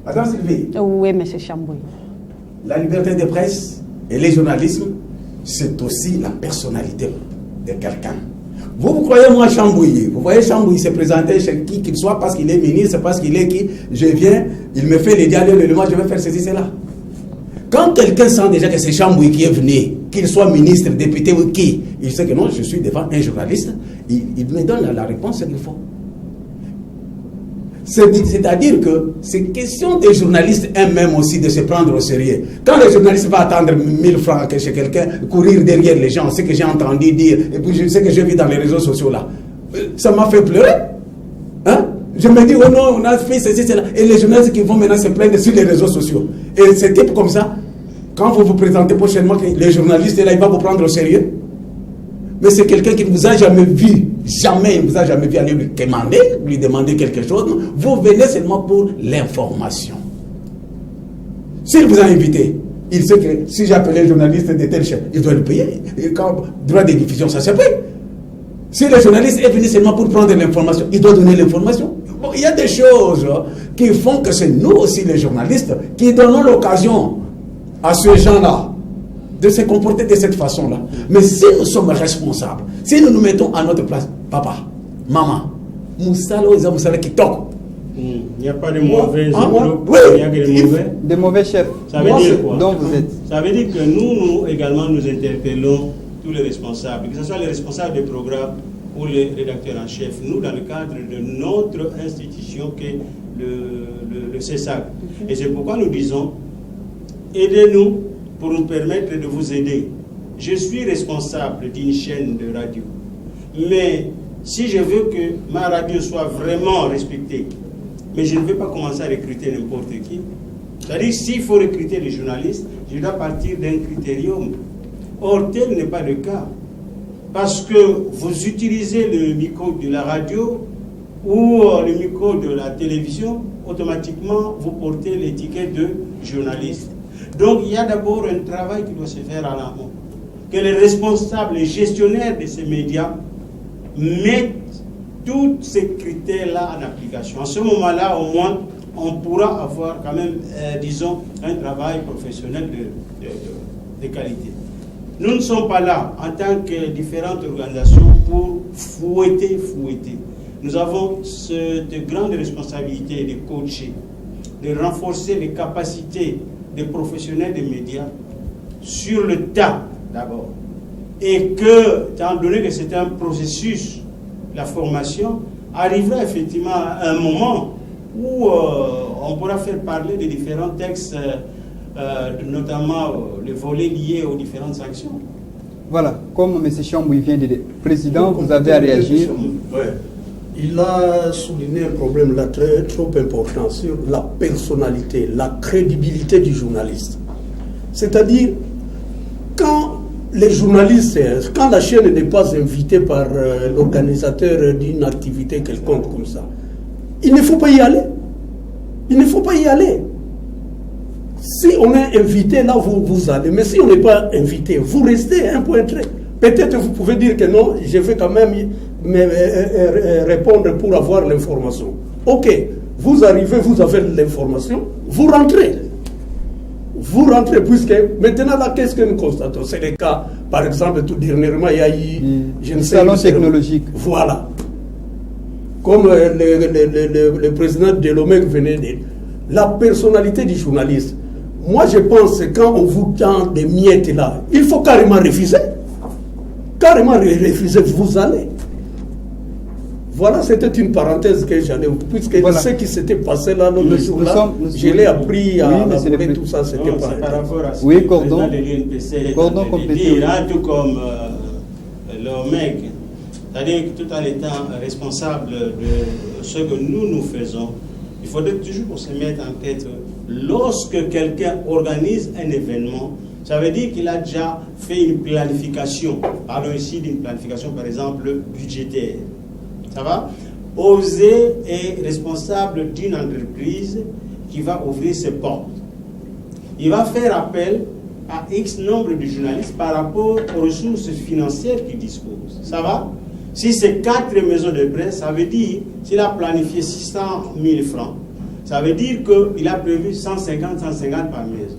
Madame Sylvie. Oui, M. Chambouy. La liberté de presse Et le journalisme, c'est aussi la personnalité de quelqu'un. Vous croyez moi Chambouilly? Vous voyez Chambouilly se présenter chez qui qu'il soit parce qu'il est ministre, parce qu'il est qui? Je viens, il me fait les dialogues, le moi je vais faire ceci, cela. Quand quelqu'un sent déjà que c'est Chambouilly qui est venu, qu'il soit ministre, député ou qui, il sait que non, je suis devant un journaliste, il me donne la réponse qu'il faut. C'est-à-dire que c'est question des journalistes eux-mêmes aussi de se prendre au sérieux. Quand le journaliste va attendre 1000 francs chez quelqu'un, courir derrière les gens, ce que j'ai entendu dire, et puis je sais que j'ai vu dans les réseaux sociaux là, ça m'a fait pleurer. Hein? Je me dis, oh non, on a fait ceci, cela. Et les journalistes qui vont maintenant se plaindre sur les réseaux sociaux. Et c'est type comme ça, quand vous vous présentez prochainement, les journalistes là, il va vous prendre au sérieux. Mais c'est quelqu'un qui ne vous a jamais vu, jamais, il ne vous a jamais vu aller lui demander quelque chose. Non. Vous venez seulement pour l'information. S'il vous a invité, il sait que si j'appelais un journaliste de tel chef, il doit le payer. Et quand droit de diffusion, ça se paye. Si le journaliste est venu seulement pour prendre l'information, il doit donner l'information. Bon, il y a des choses qui font que c'est nous aussi, les journalistes, qui donnons l'occasion à ces gens-là de se comporter de cette façon-là. Mais si nous sommes responsables, si nous nous mettons à notre place, papa, maman, Moussala qui toque. Il n'y a pas de mauvais oui, il y a que des mauvais. Des mauvais chefs. Ça veut dire quoi? Dont vous êtes. Ça veut dire que nous également, nous interpellons tous les responsables, que ce soit les responsables des programmes ou les rédacteurs en chef. Nous, dans le cadre de notre institution qui est le CESAC. Et c'est pourquoi nous disons, aidez-nous pour nous permettre de vous aider. Je suis responsable d'une chaîne de radio. Mais si je veux que ma radio soit vraiment respectée, mais je ne vais pas commencer à recruter n'importe qui. C'est-à-dire, s'il faut recruter des journalistes, je dois partir d'un critérium. Or, tel n'est pas le cas. Parce que vous utilisez le micro de la radio ou le micro de la télévision, automatiquement, vous portez l'étiquette de journaliste. Donc, il y a d'abord un travail qui doit se faire à l'amont. Que les responsables, les gestionnaires de ces médias mettent tous ces critères-là en application. En ce moment-là, au moins, on pourra avoir quand même, disons, un travail professionnel de qualité. Nous ne sommes pas là, en tant que différentes organisations, pour fouetter. Nous avons cette grande responsabilité de coacher, de renforcer les capacités des professionnels des médias sur le tas d'abord. Et que, étant donné que c'est un processus, la formation arrivera effectivement à un moment où on pourra faire parler de différents textes, notamment les volets liés aux différentes sanctions. Voilà, comme M. Chambouilly vient de dire, Président, vous avez à réagir. Ouais. Il a souligné un problème là trop important sur la personnalité, la crédibilité du journaliste. C'est-à-dire, quand les journalistes, quand la chaîne n'est pas invitée par l'organisateur d'une activité quelconque comme ça, il ne faut pas y aller. Il ne faut pas y aller. Si on est invité, là, vous allez. Mais si on n'est pas invité, vous restez un point trait. Peut-être vous pouvez dire que non, je vais quand même répondre pour avoir l'information. Ok, vous arrivez, vous avez l'information, vous rentrez. Vous rentrez, puisque maintenant, là, qu'est-ce que nous constatons? C'est le cas, par exemple, tout dernièrement, il y a eu, je ne sais pas, salon technologique. Voilà. Comme le président de l'OMEC venait de dire, la personnalité du journaliste. Moi, je pense que quand on vous tend des miettes là, il faut carrément refuser. Carrément refuser, vous allez. Voilà, c'était une parenthèse que j'allais, puisque voilà. Ce qui s'était passé là l'autre jour là, je l'ai appris à voler tout ça, c'était pas par rapport à ce oui, que cordon, le l'UNPC cordon complété, tout comme l'OMEC, c'est-à-dire que tout en étant responsable de ce que nous faisons, il faudrait toujours se mettre en tête, lorsque quelqu'un organise un événement, ça veut dire qu'il a déjà fait une planification. Parlons ici d'une planification, par exemple, budgétaire. Ça va? Oser est responsable d'une entreprise qui va ouvrir ses portes. Il va faire appel à X nombre de journalistes par rapport aux ressources financières qu'il dispose. Ça va? Si c'est 4 maisons de presse, ça veut dire, s'il a planifié 600 000 francs, ça veut dire qu'il a prévu 150 par maison.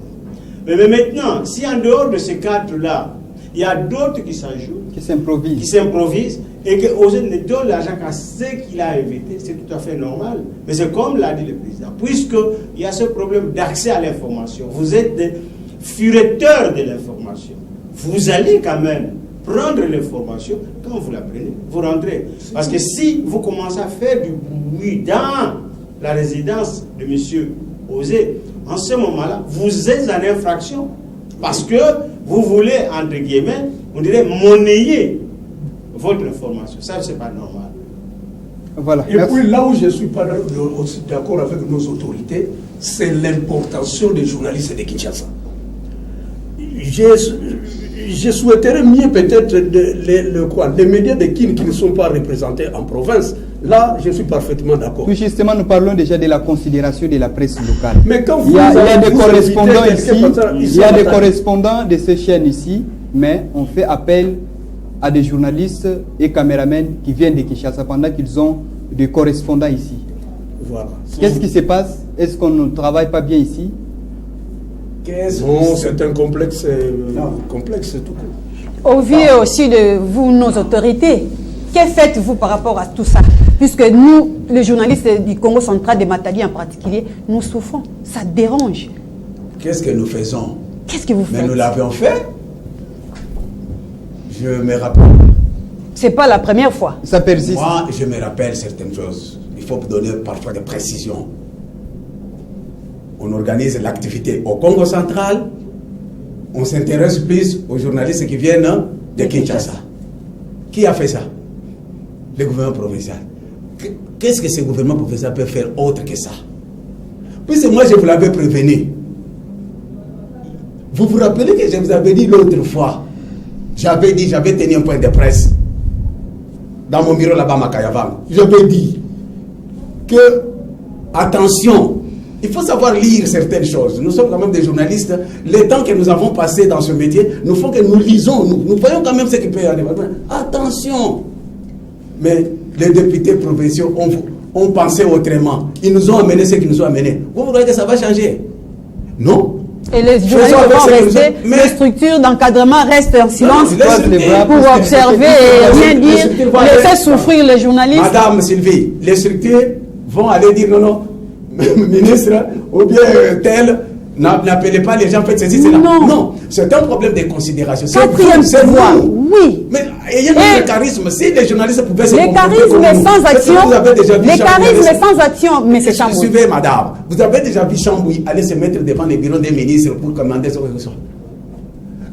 Mais maintenant, si en dehors de ces cadres-là, il y a d'autres qui s'ajoutent, qui s'improvisent, et que OSE ne donne l'argent qu'à ceux qu'il a invités, c'est tout à fait normal. Mais c'est comme l'a dit le président, puisqu'il y a ce problème d'accès à l'information, vous êtes des fureteurs de l'information. Vous allez quand même prendre l'information, quand vous la prenez, vous rentrez. Parce que si vous commencez à faire du bruit dans la résidence de M. OSE, en ce moment-là, vous êtes en infraction. Parce que vous voulez, entre guillemets, on dirait monnayer votre information. Ça, c'est pas normal. Voilà. Et puis là où je ne suis pas aussi d'accord avec nos autorités, c'est l'importation des journalistes de Kinshasa. Je souhaiterais mieux peut-être les médias de Kin qui ne sont pas représentés en province. Là, je suis parfaitement d'accord. Tout justement, nous parlons déjà de la considération de la presse locale. Mais quand il y a des correspondants ici, il y a des correspondants de ces chaînes ici, mais on fait appel à des journalistes et caméramens qui viennent de Kinshasa pendant qu'ils ont des correspondants ici. Voilà. Qu'est-ce qui se passe? Est-ce qu'on ne travaille pas bien ici? Non, c'est un complexe, complexe tout court. Au vu aussi de vous, nos autorités, que faites-vous par rapport à tout ça? Puisque nous, les journalistes du Congo central, de Matadi en particulier, nous souffrons. Ça dérange. Qu'est-ce que nous faisons? Qu'est-ce que vous faites? Mais nous l'avions fait. Je me rappelle. C'est pas la première fois. Ça persiste. Moi, je me rappelle certaines choses. Il faut donner parfois des précisions. On organise l'activité au Congo central. On s'intéresse plus aux journalistes qui viennent de Kinshasa. Qui a fait ça? Le gouvernement provincial. Qu'est-ce que ce gouvernement provincial peut faire autre que ça? Puisque moi, je vous l'avais prévenu. Vous vous rappelez que je vous avais dit l'autre fois, j'avais tenu un point de presse dans mon bureau là-bas à Makayavang. J'avais dit que, attention, il faut savoir lire certaines choses. Nous sommes quand même des journalistes. Les temps que nous avons passé dans ce métier, nous faut que nous lisons. Nous voyons quand même ce qui peut y aller. Attention. Mais les députés provinciaux ont pensé autrement. Ils nous ont amené ce qu'ils nous ont amené. Vous voyez que ça va changer? Non. Et les journalistes vont rester, les structures d'encadrement restent en silence pour observer et rien dire, laisser souffrir les journalistes. Madame Sylvie, les structures vont aller dire non, ministre, ou bien tel, n'appelez pas les gens, faites ceci, cela. Non, c'est un problème de considération. Quatrième pouvoir, oui. Mais ayant le charisme, si les journalistes pouvaient se comporter comme nous, sans action, les charismes sans action, mais c'est Chambouy. Suivez, madame, vous avez déjà vu Chambouy aller se mettre devant les bureaux des ministres pour commander ce que ce soit.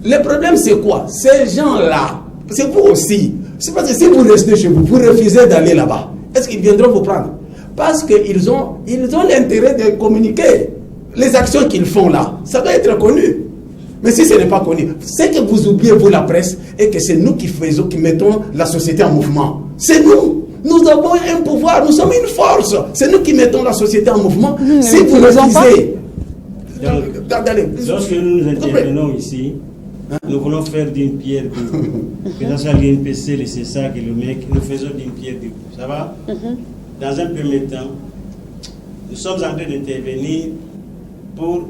Le problème, c'est quoi? Ces gens-là, c'est vous aussi. C'est parce que si vous restez chez vous, vous refusez d'aller là-bas. Est-ce qu'ils viendront vous prendre? Parce qu'ils ont l'intérêt de communiquer. Les actions qu'ils font là, ça doit être connu. Mais si ce n'est pas connu, c'est que vous oubliez, vous, la presse, et que c'est nous qui mettons la société en mouvement. C'est nous. Nous avons un pouvoir, nous sommes une force. C'est nous qui mettons la société en mouvement. Si vous refusez... Lorsque nous nous intervenons ici, nous voulons faire d'une pierre deux. Que ce soit l'INPC, le CESAC et le MEC, nous faisons d'une pierre deux. Ça va? Dans un premier temps, nous sommes en train d'intervenir pour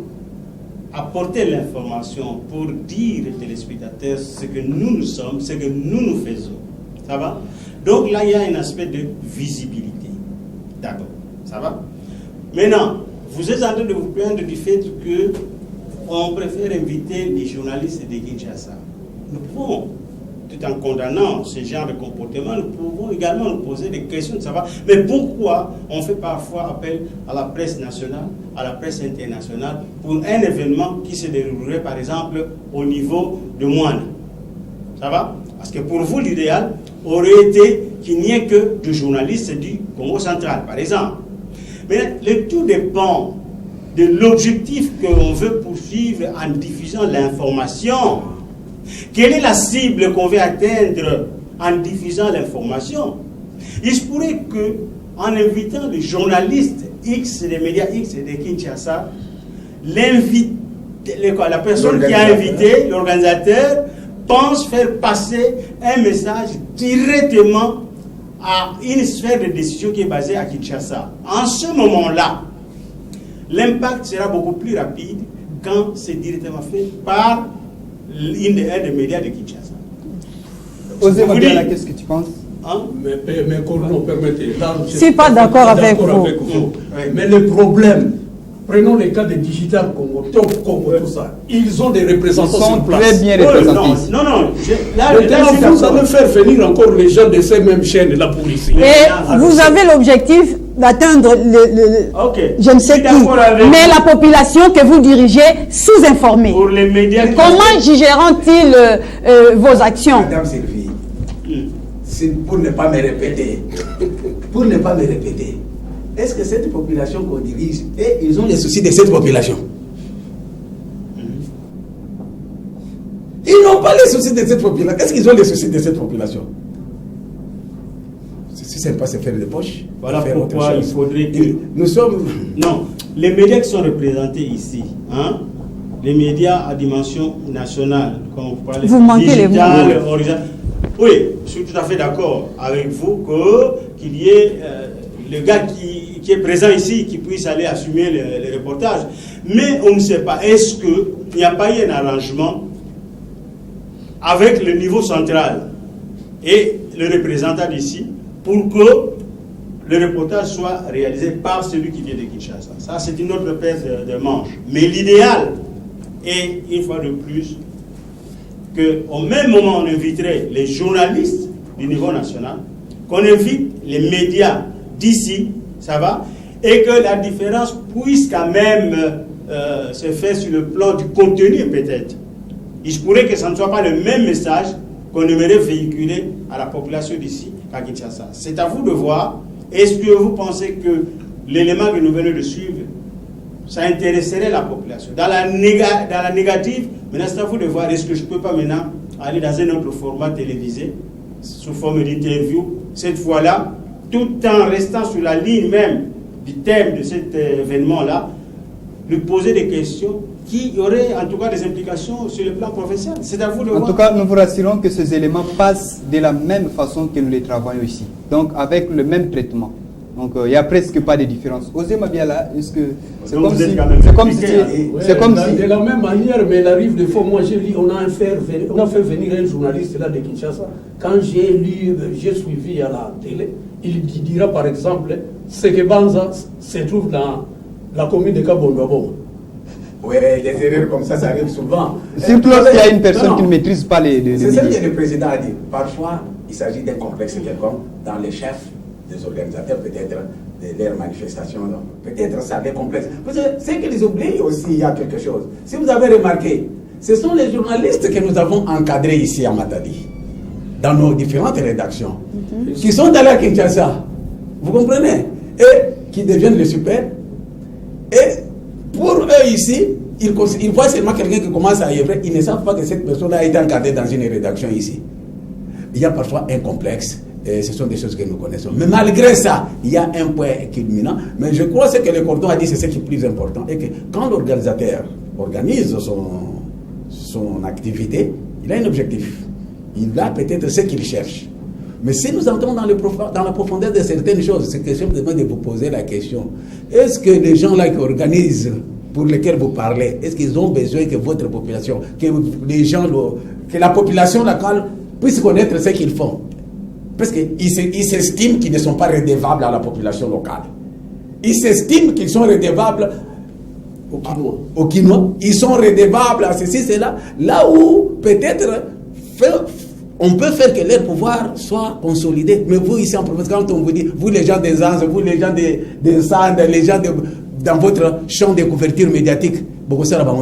apporter l'information, pour dire aux téléspectateurs ce que nous sommes, ce que nous faisons. Ça va? Donc là, il y a un aspect de visibilité. D'accord. Ça va? Maintenant, vous êtes en train de vous plaindre du fait que on préfère inviter les journalistes de Kinshasa. Nous pouvons, tout en condamnant ce genre de comportement, nous pouvons également nous poser des questions de savoir, mais pourquoi on fait parfois appel à la presse nationale, à la presse internationale, pour un événement qui se déroulerait par exemple au niveau de Moine. Ça va? Parce que pour vous, l'idéal aurait été qu'il n'y ait que des journalistes du Congo central, par exemple. Mais le tout dépend de l'objectif que l'on veut poursuivre en diffusant l'information. Quelle est la cible qu'on veut atteindre en diffusant l'information? Il se pourrait que, en invitant les journalistes X, les médias X de Kinshasa, la personne qui a invité, l'organisateur, pense faire passer un message directement à une sphère de décision qui est basée à Kinshasa. En ce moment-là, l'impact sera beaucoup plus rapide quand c'est directement fait par un des médias de Kinshasa. Osez Mabiala, qu'est-ce que tu penses? Hein? Mais Cordon, permettez. Là, Je ne suis pas d'accord avec vous. Mais le problème, prenons les cas des Digital Congo, Top Congo, tout ça. Ils ont des représentants sur place. Très bien représentés. Non. Maintenant, vous allez faire venir encore les gens de ces mêmes chaînes là pour ici. Et vous avez l'objectif d'atteindre Ok. je ne sais Je suis qui, d'accord avec mais vous. la population que vous dirigez sous-informée. Pour les médias. Comment jugeront-ils vos actions? Madame Sylvie, c'est pour ne pas me répéter, est-ce que cette population qu'on dirige, et ils ont les soucis de cette population? Ils n'ont pas les soucis de cette population. Est-ce qu'ils ont les soucis de cette population? Si ce n'est pas se faire des poches. Voilà faire pourquoi autre il chose. faudrait que... Et nous sommes... Non, les médias qui sont représentés ici, hein, les médias à dimension nationale, comme vous parlez, Vous manquez les mots. horizontal. Oui, je suis tout à fait d'accord avec vous qu'il y ait le gars qui est présent ici, qui puisse aller assumer les reportages. Mais on ne sait pas, est-ce qu'il n'y a pas eu un arrangement avec le niveau central et le représentant d'ici pour que le reportage soit réalisé par celui qui vient de Kinshasa. Ça, c'est une autre paire de manches. Mais l'idéal est, une fois de plus, qu'au même moment, on inviterait les journalistes du niveau national, qu'on invite les médias d'ici, ça va, et que la différence puisse quand même se faire sur le plan du contenu, peut-être. Il se pourrait que ça ne soit pas le même message qu'on aimerait véhiculer à la population d'ici qu'à Kinshasa. C'est à vous de voir. Est-ce que vous pensez que l'élément que nous venons de suivre, ça intéresserait la population? Dans la négative, maintenant c'est à vous de voir, est-ce que je ne peux pas maintenant aller dans un autre format télévisé, sous forme d'interview, cette fois-là, tout en restant sur la ligne même du thème de cet événement-là, lui poser des questions qui auraient en tout cas des implications sur le plan professionnel. C'est à vous de voir. En tout cas, nous vous rassurons que ces éléments passent de la même façon que nous les travaillons ici. Donc, avec le même traitement. Donc, il n'y a presque pas de différence. Osez Mabiala, est-ce que c'est comme si... C'est comme si... De la même manière, mais il arrive des fois, moi j'ai lu, on a fait venir un journaliste là de Kinshasa. Quand j'ai suivi à la télé, il dira par exemple, ce que Banza se trouve dans la commune de Kabondouabo. Oui, des erreurs comme ça arrive souvent. Surtout lorsqu'il y a une personne qui ne maîtrise pas les C'est ce médias. que le président a dit. Parfois, il s'agit d'un complexe quelconque dans les chefs des organisateurs, peut-être, de leurs manifestations. Peut-être ça des complexes. Parce que c'est qu'ils oublient aussi, il y a quelque chose. Si vous avez remarqué, ce sont les journalistes que nous avons encadrés ici à Matadi, dans nos différentes rédactions, qui sont dans la Kinshasa. Vous comprenez? Et qui deviennent les super. Et pour eux ici, ils voient seulement quelqu'un qui commence à œuvrer, ils ne savent pas que cette personne a été encadrée dans une rédaction ici. Il y a parfois un complexe, et ce sont des choses que nous connaissons. Mais malgré ça, il y a un point culminant. Mais je crois que ce que le Cordon a dit, c'est ce qui est plus important, et que quand l'organisateur organise son activité, il a un objectif. Il a peut-être ce qu'il cherche. Mais si nous entrons dans la profondeur de certaines choses, c'est question de vous poser la question. Est-ce que les gens là qui organisent, pour lesquels vous parlez, est-ce qu'ils ont besoin que votre population, que la population locale puisse connaître ce qu'ils font? Parce qu'ils s'estiment qu'ils ne sont pas redevables à la population locale. Ils s'estiment qu'ils sont redevables aux Quinois. Ils sont redevables à ceci, cela. Là où peut-être on peut faire que leur pouvoir soit consolidé. Mais vous, ici en province, quand on vous dit, vous les gens des Anses, vous les gens des Sandes, les gens dans votre champ de couverture médiatique, beaucoup ça va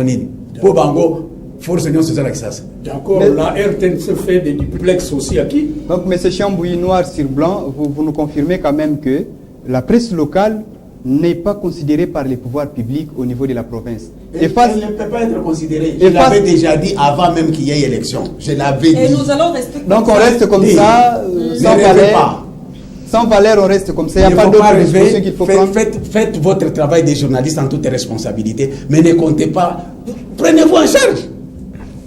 pour Bango, force union c'est ça que ça. D'accord, la RTNC fait des duplex aussi à qui? Donc, M. Chambouilly, noir sur blanc, vous nous confirmez quand même que la presse locale n'est pas considérée par les pouvoirs publics au niveau de la province. Elle ne peut pas être considérée. Je l'avais déjà dit avant même qu'il y ait élection. Je l'avais dit. Et nous allons rester comme Donc ça. on reste comme ça, sans valeur. Sans valeur, on reste comme ça. Il n'y a pas d'autre disposition qu'il faut prendre. Faites votre travail des journalistes en toute responsabilité, mais ne comptez pas. Prenez-vous en charge.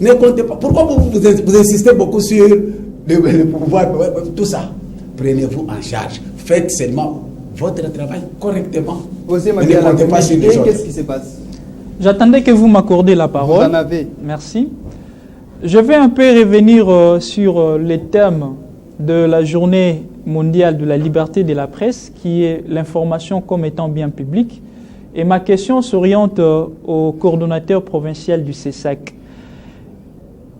Ne comptez pas. Pourquoi vous insistez beaucoup sur le pouvoir, tout ça? Prenez-vous en charge. Faites seulement votre travail correctement. Osez ne comptez pas sur les autres. Qu'est-ce qui se passe? J'attendais que vous m'accordiez la parole. Vous en avez. Merci. Je vais un peu revenir sur les thèmes de la journée mondiale de la liberté de la presse, qui est l'information comme étant bien public. Et ma question s'oriente au coordonnateur provincial du CESAC.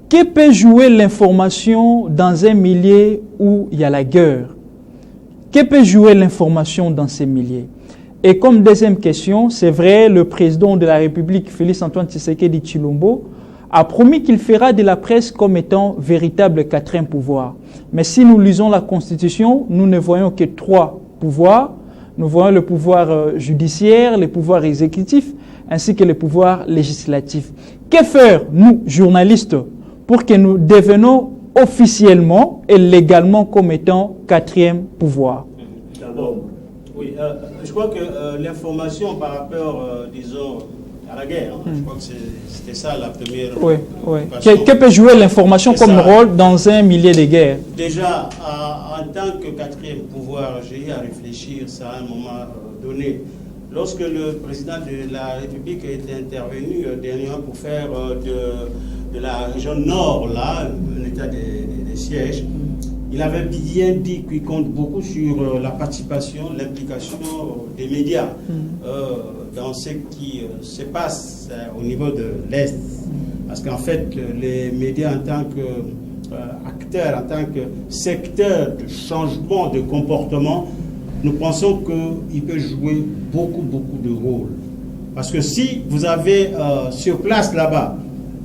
Que peut jouer l'information dans un milieu où il y a la guerre? Que peut jouer l'information dans ces milieux? Et comme deuxième question, c'est vrai, le président de la République, Félix-Antoine Tshisekedi Tshilombo, a promis qu'il fera de la presse comme étant véritable quatrième pouvoir. Mais si nous lisons la Constitution, nous ne voyons que 3 pouvoirs. Nous voyons le pouvoir judiciaire, le pouvoir exécutif, ainsi que le pouvoir législatif. Que faire, nous, journalistes, pour que nous devenions officiellement et légalement comme étant quatrième pouvoir? D'abord, oui, je crois que l'information par rapport, disons, à la guerre, je crois que c'était ça la première. Oui, oui. Que peut jouer l'information comme rôle dans un milieu de guerre? Déjà, en tant que quatrième pouvoir, j'ai eu à réfléchir ça à un moment donné. Lorsque le président de la République était intervenu dernièrement pour faire de la région nord, là, un état des sièges, il avait bien dit qu'il compte beaucoup sur la participation, l'implication des médias dans ce qui se passe au niveau de l'Est. Parce qu'en fait, les médias en tant qu'acteurs, en tant que secteur de changement de comportement, nous pensons qu'il peut jouer beaucoup de rôles. Parce que si vous avez sur place là-bas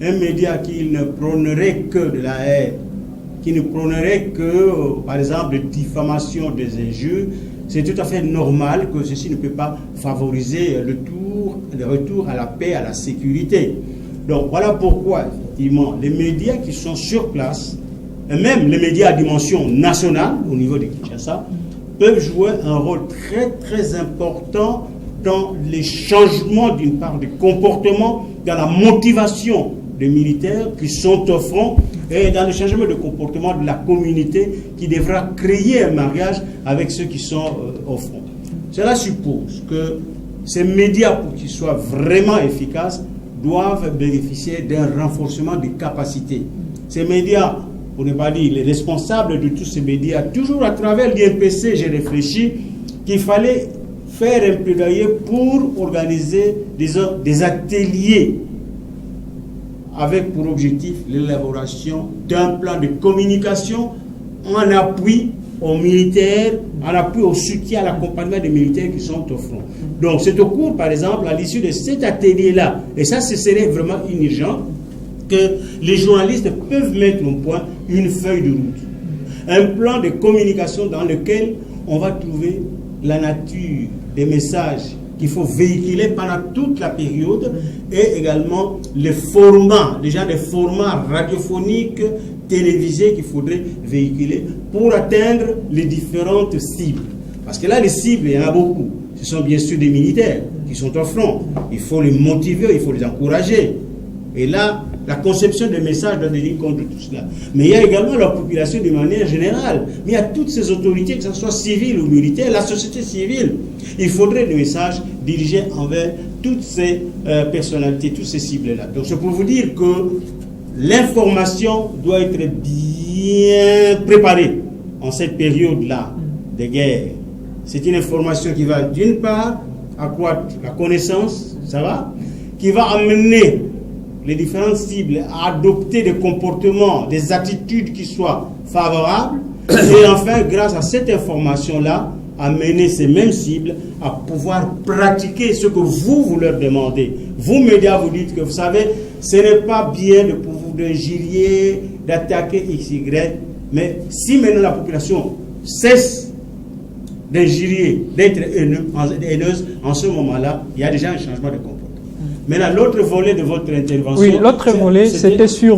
un média qui ne prônerait que de la haine, qui ne prônerait que, par exemple, de diffamation des injures, c'est tout à fait normal que ceci ne peut pas favoriser le retour à la paix, à la sécurité. Donc voilà pourquoi, effectivement, les médias qui sont sur place, et même les médias à dimension nationale, au niveau de Kinshasa, peuvent jouer un rôle très important dans les changements, d'une part, des comportements, dans la motivation des militaires qui sont au front, et dans le changement de comportement de la communauté qui devra créer un mariage avec ceux qui sont au front. Cela suppose que ces médias, pour qu'ils soient vraiment efficaces, doivent bénéficier d'un renforcement des capacités. Ces médias, pour ne pas dire les responsables de tous ces médias, toujours à travers l'INPC, j'ai réfléchi qu'il fallait faire un plaidoyer pour organiser des ateliers avec pour objectif l'élaboration d'un plan de communication en appui aux militaires, en appui au soutien, à l'accompagnement des militaires qui sont au front. Donc c'est au cours, par exemple, à l'issue de cet atelier-là, et ça ce serait vraiment urgent, que les journalistes peuvent mettre au point une feuille de route, un plan de communication dans lequel on va trouver la nature des messages qu'il faut véhiculer pendant toute la période et également les formats, déjà des formats radiophoniques, télévisés qu'il faudrait véhiculer pour atteindre les différentes cibles. Parce que là, les cibles, il y en a beaucoup. Ce sont bien sûr des militaires qui sont au front. Il faut les motiver, il faut les encourager. Et là, la conception des messages doit tenir compte de tout cela. Mais il y a également la population de manière générale. Mais il y a toutes ces autorités, que ce soit civiles ou militaires, la société civile. Il faudrait des messages dirigés envers toutes ces personnalités, toutes ces cibles-là. Donc c'est pour vous dire que l'information doit être bien préparée en cette période-là de guerre. C'est une information qui va d'une part accroître la connaissance, ça va, qui va amener les différentes cibles à adopter des comportements, des attitudes qui soient favorables, et enfin, grâce à cette information-là, amener ces mêmes cibles à pouvoir pratiquer ce que vous leur demandez. Vous, médias, vous dites que vous savez, ce n'est pas bien d'injurier, d'attaquer XY, mais si maintenant la population cesse d'injurier, d'être haineuse, en ce moment-là, il y a déjà un changement de comportement. Maintenant, l'autre volet de votre intervention... Oui, l'autre volet, c'était sur...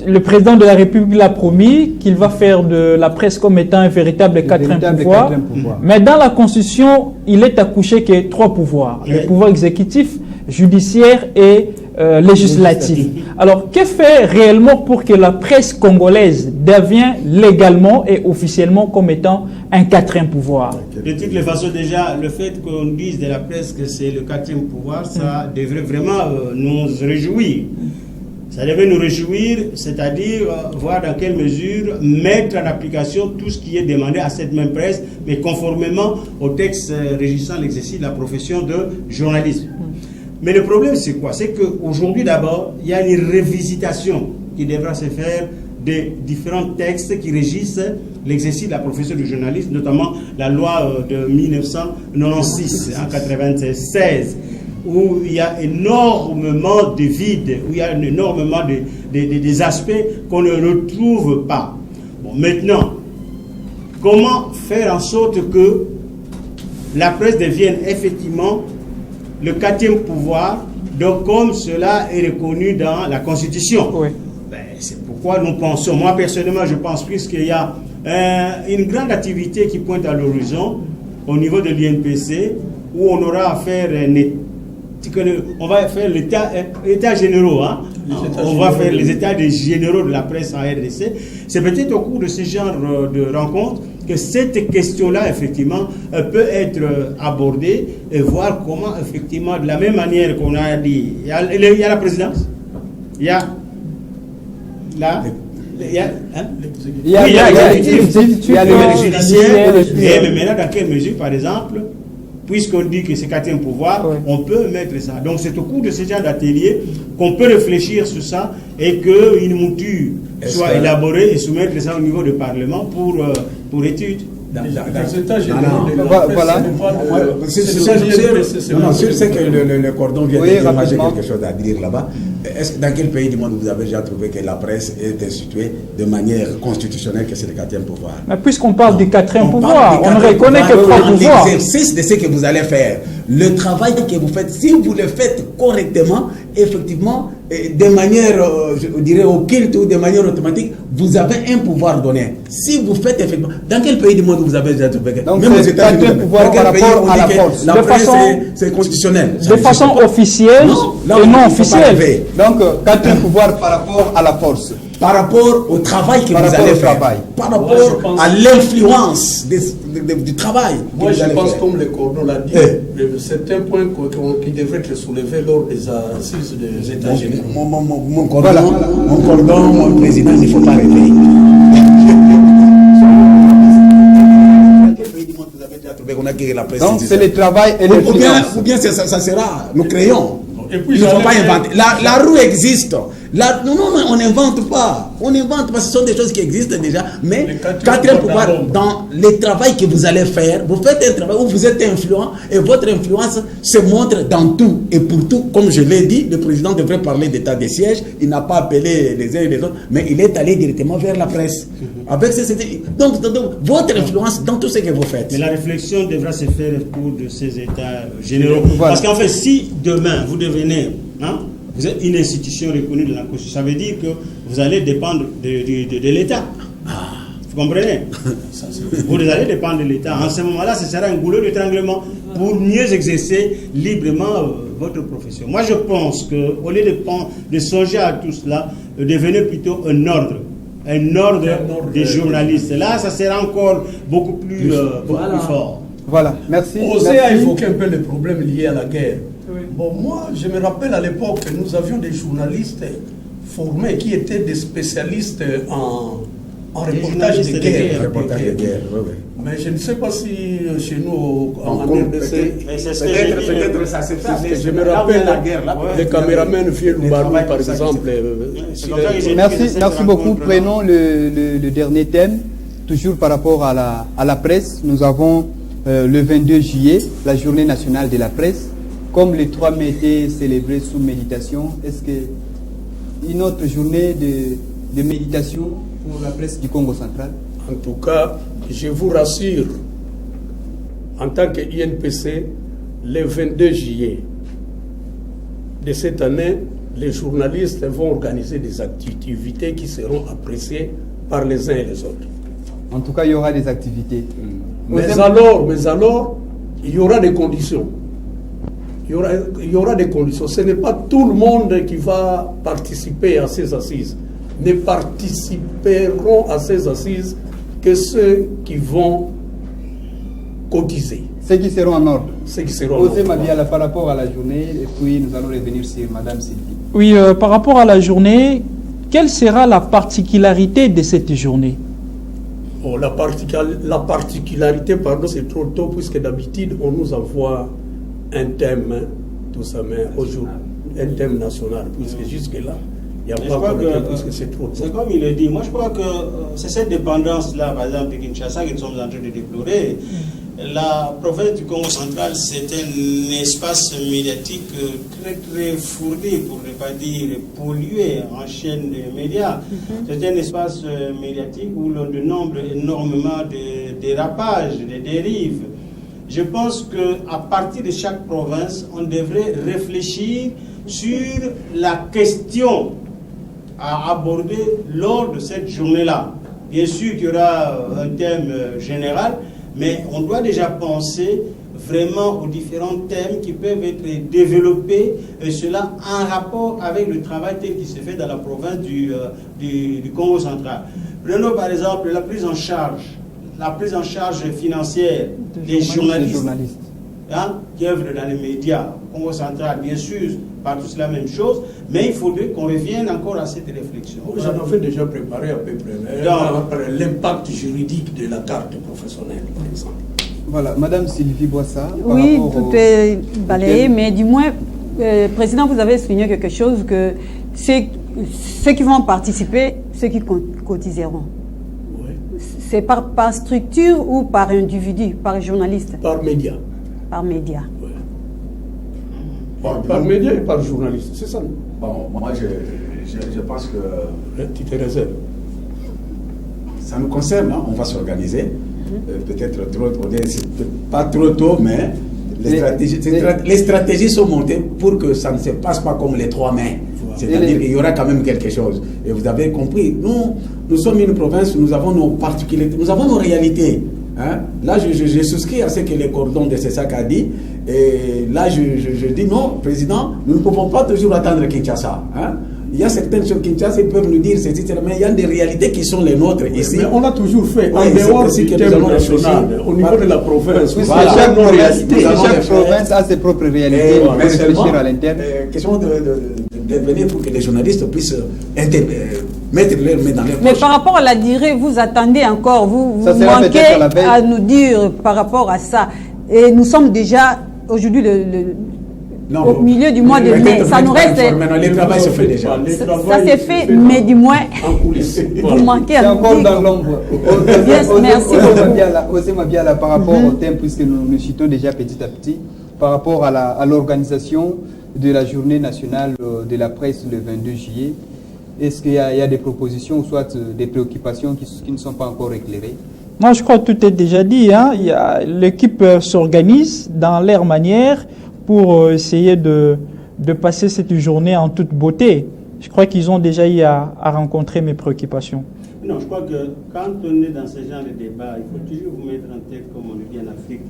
le président de la République l'a promis qu'il va faire de la presse comme étant un véritable quatrième pouvoir. Mais dans la Constitution, il est accouché que 3 pouvoirs. Le pouvoir exécutif, judiciaire et législatif. Alors, que fait réellement pour que la presse congolaise devienne légalement et officiellement comme étant un quatrième pouvoir? De toutes les façons, déjà, le fait qu'on dise de la presse que c'est le quatrième pouvoir, ça devrait vraiment nous réjouir. Ça devrait nous réjouir, c'est-à-dire voir dans quelle mesure mettre en application tout ce qui est demandé à cette même presse, mais conformément au texte régissant l'exercice de la profession de journaliste. Mais le problème, c'est quoi? C'est qu'aujourd'hui, d'abord, il y a une révisitation qui devra se faire des différents textes qui régissent l'exercice de la profession de journaliste, notamment la loi de 1996, en 1996, où il y a énormément de vides, où il y a énormément des aspects qu'on ne retrouve pas. Bon, maintenant, comment faire en sorte que la presse devienne effectivement le quatrième pouvoir, donc comme cela est reconnu dans la Constitution? Oui. Ben, c'est pourquoi nous pensons, moi personnellement je pense, puisqu'il y a une grande activité qui pointe à l'horizon au niveau de l'INPC, où on aura à faire on va faire l'état généraux, hein? On va faire les états généraux de la presse en RDC. C'est peut-être au cours de ce genre de rencontres que cette question-là, effectivement, peut être abordée et voir comment, effectivement, de la même manière qu'on a dit, il y a la présidence, il y a le judiciaire, et maintenant, dans quelle mesure, par exemple, puisqu'on dit que c'est quatrième pouvoir, on peut mettre ça. Donc c'est au cours de ce genre d'atelier qu'on peut réfléchir sur ça et qu'une mouture soit élaborée et soumettre ça au niveau du Parlement pour étude. C'est que le cordon vient de dire, j'ai quelque chose à dire là-bas. Est-ce que dans quel pays du monde vous avez déjà trouvé que la presse est instituée de manière constitutionnelle, que c'est le quatrième pouvoir? Mais puisqu'on parle du quatrième pouvoir, on reconnaît que trois pouvoirs. L'exercice de ce que vous allez faire, le travail que vous faites, si vous le faites correctement, effectivement, de manière, je dirais, occulte ou de manière automatique, vous avez un pouvoir donné. Si vous faites effectivement, dans quel pays du monde vous avez déjà trouvé? Donc même aux États-Unis, pouvoir par rapport à la force. La presse, c'est constitutionnel. De façon officielle et non officielle. Donc, quatrième pouvoir par rapport à la force. Par rapport au travail que vous allez faire. Par rapport à l'influence du travail. Moi, je pense, comme le cordon l'a dit, c'est un point qui devrait être soulevé lors des assises des États généraux. Mon cordon, mon président, il ne faut pas rêver. Donc, c'est le travail et l'influence. Ou bien ça sera, nous créons. Il ne faut pas inventer. La roue existe. Non, on n'invente pas. On n'invente pas. Ce sont des choses qui existent déjà. Mais quatrième pouvoir, dans le travail que vous allez faire, vous faites un travail où vous êtes influent et votre influence se montre dans tout et pour tout. Comme je l'ai dit, le président devrait parler d'état des sièges. Il n'a pas appelé les uns et les autres, mais il est allé directement vers la presse. Avec donc, votre influence dans tout ce que vous faites. Mais la réflexion devra se faire au cours de ces états généraux. Voilà. Parce qu'en fait, si demain vous devenez, vous êtes une institution reconnue de la Constitution, ça veut dire que vous allez dépendre de l'État. Vous comprenez? Vous allez dépendre de l'État. En ce moment-là, ce sera un goulot d'étranglement pour mieux exercer librement votre profession. Moi, je pense qu'au lieu de songer à tout cela, devenez plutôt un ordre des journalistes. Là, ça sera encore beaucoup plus fort. Voilà, merci. Osez a évoqué un peu les problèmes liés à la guerre. Bon, moi, je me rappelle à l'époque que nous avions des journalistes formés qui étaient des spécialistes en reportage de guerre. Mais je ne sais pas si chez nous, en RDC, peut-être ça s'est fait. je me rappelle les caméramans Fiel Loubarou, par exemple. Merci beaucoup. Prenons le dernier thème, toujours par rapport à la presse. Nous avons le 22 juillet, la journée nationale de la presse. Comme le 3 mai était célébré sous méditation, est-ce que une autre journée de méditation pour la presse du Congo central? En tout cas, je vous rassure, en tant que INPC, le 22 juillet de cette année, les journalistes vont organiser des activités qui seront appréciées par les uns et les autres. En tout cas, il y aura des activités. Mais alors, il y aura des conditions. il y aura des conditions. Ce n'est pas tout le monde qui va participer à ces assises. Ne participeront à ces assises que ceux qui vont cotiser. Ceux qui seront en ordre. Ceux qui seront en ordre. Osez Mabiala par rapport à la journée, et puis nous allons revenir sur Madame Sylvie. Oui, par rapport à la journée, quelle sera la particularité de cette journée? Bon, la particularité, pardon, c'est trop tôt, puisque d'habitude, on nous envoie un thème, hein, tout ça, mais aujourd'hui, un thème national, puisque jusque-là, il n'y a pas encore de thème, puisque c'est trop tôt. C'est comme il le dit. Moi, je crois que c'est cette dépendance-là, par exemple, de Kinshasa, que nous sommes en train de déplorer. La province du Congo central, c'est un espace médiatique très très fourni, pour ne pas dire pollué en chaîne de médias. C'est un espace médiatique où l'on dénombre énormément de dérapages, de dérives. Je pense qu'à partir de chaque province, on devrait réfléchir sur la question à aborder lors de cette journée-là. Bien sûr qu'il y aura un thème général, mais on doit déjà penser vraiment aux différents thèmes qui peuvent être développés, et cela en rapport avec le travail tel qu'il se fait dans la province du Congo central. Prenons par exemple la prise en charge financière des journalistes. Hein, qui œuvrent dans les médias. Au Congo central, bien sûr, pas tous la même chose, mais il faudrait qu'on revienne encore à cette réflexion. J'en avais déjà préparé à peu près l'impact juridique de la carte professionnelle, par exemple. Voilà, Madame Sylvie Boissa. Oui, tout est balayé, mais du moins, Président, vous avez souligné quelque chose, que ceux qui vont participer, ceux qui cotiseront. Oui. C'est par structure ou par individu, par journaliste? Par média. Par média. Oui. Par média et par journaliste, c'est ça. Bon, moi je pense que... Tu te réserves. Ça nous concerne, hein? On va s'organiser. Peut-être pas trop tôt, mais les stratégies sont montées pour que ça ne se passe pas comme les 3 mai. C'est-à-dire qu'il y aura quand même quelque chose. Et vous avez compris, nous sommes une province, nous avons nos particularités, nous avons nos réalités. Hein? Là, je souscris à ce que le cordon de Sessac a dit. Et là, je dis non, Président, nous ne pouvons pas toujours attendre Kinshasa. Hein? Il y a certaines choses Kinshasa, ils peuvent nous dire, mais il y a des réalités qui sont les nôtres ici. Mais on l'a toujours fait, en dehors du thème national, au niveau de la province. Voilà. Chaque province a ses propres réalités, on peut réfléchir à l'interne. Question de venir pour que les journalistes puissent mettre leurs mains dans leurs poches. Mais par rapport à la durée, vous attendez encore, vous manquez à nous dire par rapport à ça. Et nous sommes déjà aujourd'hui au milieu du mois de mai. Ça nous reste. Le travail se fait déjà. Ça s'est fait, mais du moins, vous manquez à nous dire. C'est encore dans l'ombre. Merci beaucoup. Osez Mabiala, par rapport au thème, puisque nous citons déjà petit à petit, par rapport à l'organisation de la journée nationale de la presse le 22 juillet, est-ce qu'il y a des propositions ou soit des préoccupations qui ne sont pas encore éclairées? Moi, je crois que tout est déjà dit. Hein. L'équipe s'organise dans leur manière pour essayer de passer cette journée en toute beauté. Je crois qu'ils ont déjà eu à rencontrer mes préoccupations. Non, je crois que quand on est dans ce genre de débat, il faut toujours vous mettre en tête, comme on le dit en Afrique,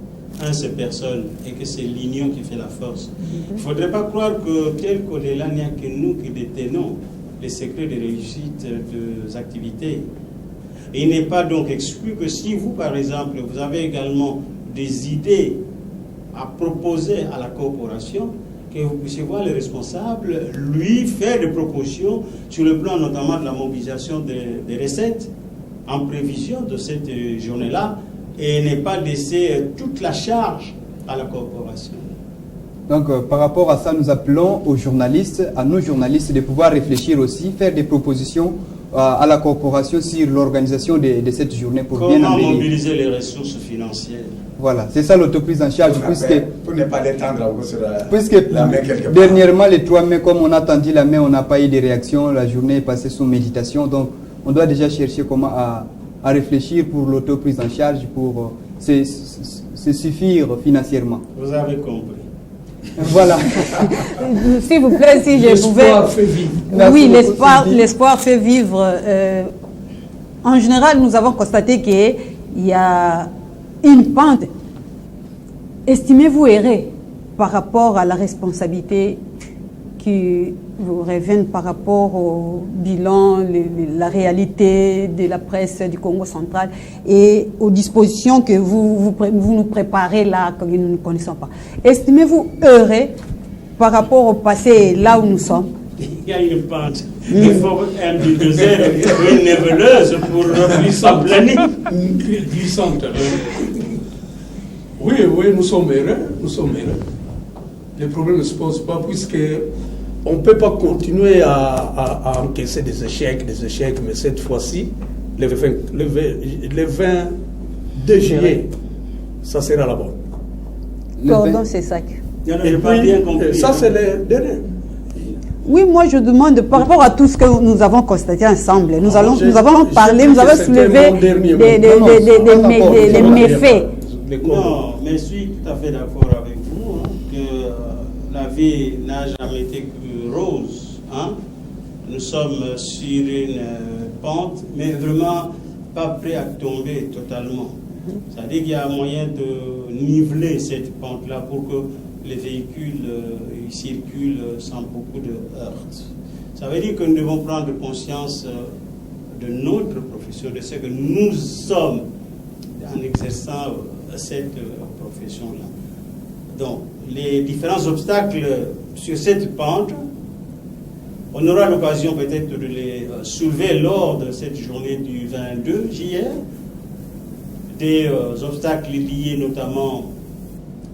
c'est personne et que c'est l'union qui fait la force. Il ne faudrait pas croire que tel qu'au-delà, il n'y a que nous qui détenons les secrets de réussite des activités. Et il n'est pas donc exclu que si vous, par exemple, vous avez également des idées à proposer à la corporation, que vous puissiez voir les responsables, lui faire des propositions sur le plan notamment de la mobilisation des recettes en prévision de cette journée-là et ne pas laisser toute la charge à la corporation. Donc, par rapport à ça, nous appelons aux journalistes, à nos journalistes, de pouvoir réfléchir aussi, faire des propositions à la corporation sur l'organisation de cette journée pour bien amener. Comment mobiliser les ressources financières. Voilà, c'est ça l'autoprise en charge. Pour ne pas l'étendre sur la main quelque part. Dernièrement, les 3 mai, comme on a tendu la main, on n'a pas eu de réaction. La journée est passée sous méditation. Donc, on doit déjà chercher comment à réfléchir pour l'autoprise en charge, pour se suffire financièrement. Vous avez compris. Voilà. S'il vous plaît, si je pouvais... L'espoir fait vivre. Oui, l'espoir fait vivre. En général, nous avons constaté qu'il y a une pente. Estimez-vous errer par rapport à la responsabilité qui vous reviennent par rapport au bilan, la réalité de la presse du Congo central et aux dispositions que vous nous préparez là, que nous ne connaissons pas. Estimez-vous heureux par rapport au passé, là où nous sommes? Il y a une pente. Il faut un bulldozer ou une niveleuse pour planer. Glissante. Oui, nous sommes heureux. Le problème ne se pose pas puisque on ne peut pas continuer à encaisser des échecs, mais cette fois-ci, le 22 juillet, ça sera la bonne. Pardon, c'est ça. Et pas bien compris. Ça, c'est le dernier. Oui, moi je demande par rapport à tout ce que nous avons constaté ensemble. Nous avons parlé, nous avons soulevé des méfaits. Non, mais je suis tout à fait d'accord avec vous que la vie n'a jamais été que rose. Nous sommes sur une pente, mais vraiment pas prêt à tomber totalement. C'est-à-dire qu'il y a moyen de niveler cette pente-là pour que les véhicules circulent sans beaucoup de heurts. Ça veut dire que nous devons prendre conscience de notre profession, de ce que nous sommes en exerçant cette profession-là. Donc, les différents obstacles sur cette pente, on aura l'occasion peut-être de les soulever lors de cette journée du 22 juillet. Des obstacles liés notamment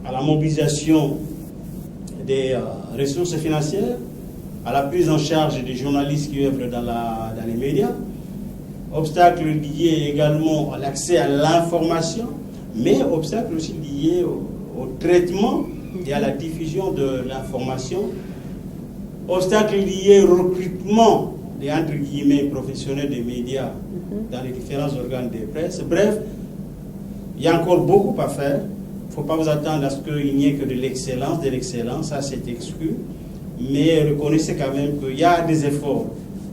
à la mobilisation des ressources financières, à la prise en charge des journalistes qui œuvrent dans les médias, obstacles liés également à l'accès à l'information, mais obstacles aussi liés au traitement et à la diffusion de l'information, obstacles liés au recrutement des entre guillemets professionnels des médias dans les différents organes de presse. Bref, il y a encore beaucoup à faire. Il ne faut pas vous attendre à ce qu'il n'y ait que de l'excellence, ça c'est exclu. Mais reconnaissez quand même qu'il y a des efforts,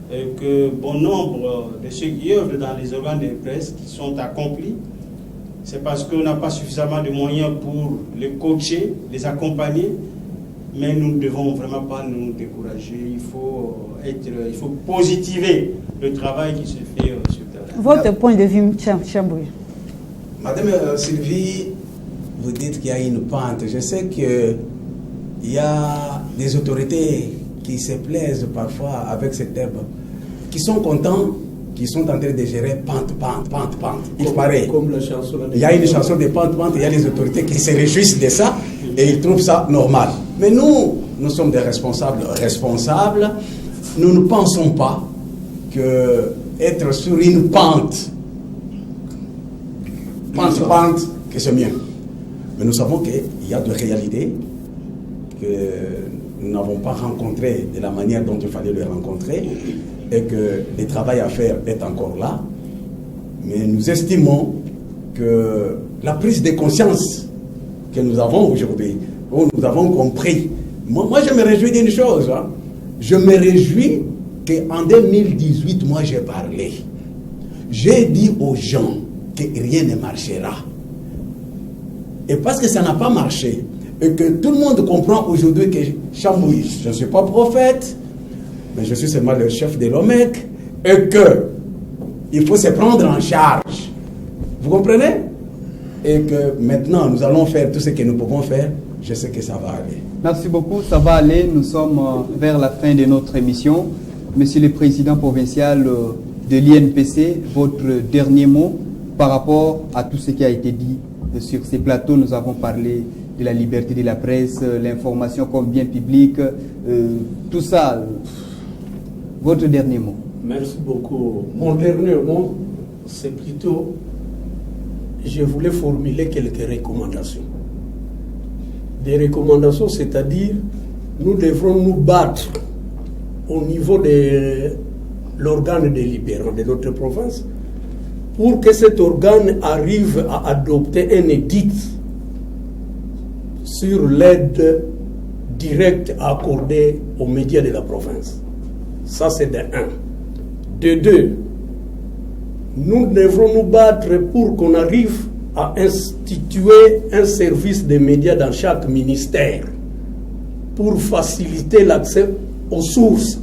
que bon nombre de ceux qui œuvrent dans les organes de presse qui sont accomplis. C'est parce qu'on n'a pas suffisamment de moyens pour les coacher, les accompagner. Mais nous ne devons vraiment pas nous décourager. Il faut positiver le travail qui se fait sur le terrain. Votre point de vue, Chamboué. Madame Sylvie, vous dites qu'il y a une pente. Je sais qu'il y a des autorités qui se plaisent parfois avec ce terme, qui sont contents, qui sont en train de gérer pente. Il paraît. Comme la chanson. Il y a une chanson de pente, il y a des autorités qui se réjouissent de ça et ils trouvent ça normal. Mais nous sommes des responsables. Nous ne pensons pas que être sur une pente, que c'est mieux. Mais nous savons qu'il y a de réalités que nous n'avons pas rencontrées de la manière dont il fallait les rencontrer et que le travail à faire est encore là. Mais nous estimons que la prise de conscience que nous avons aujourd'hui, où nous avons compris, moi je me réjouis d'une chose, je me réjouis qu'en 2018, moi j'ai parlé. J'ai dit aux gens que rien ne marchera. Et parce que ça n'a pas marché, et que tout le monde comprend aujourd'hui que Chamboué, je ne suis pas prophète, mais je suis seulement le chef de l'OMEC, et qu'il faut se prendre en charge. Vous comprenez? Et que maintenant, nous allons faire tout ce que nous pouvons faire. Je sais que ça va aller. Merci beaucoup, ça va aller. Nous sommes vers la fin de notre émission. Monsieur le Président provincial de l'INPC, votre dernier mot par rapport à tout ce qui a été dit sur ces plateaux. Nous avons parlé de la liberté de la presse, l'information comme bien public, tout ça. Votre dernier mot. Merci beaucoup. Mon dernier mot, c'est plutôt, je voulais formuler quelques recommandations. Des recommandations, c'est-à-dire, nous devrons nous battre au niveau de l'organe délibérant de notre province pour que cet organe arrive à adopter un édit sur l'aide directe accordée aux médias de la province. Ça, c'est de 1. De 2, nous devrons nous battre pour qu'on arrive à instituer un service de médias dans chaque ministère. pour faciliter l'accès aux sources,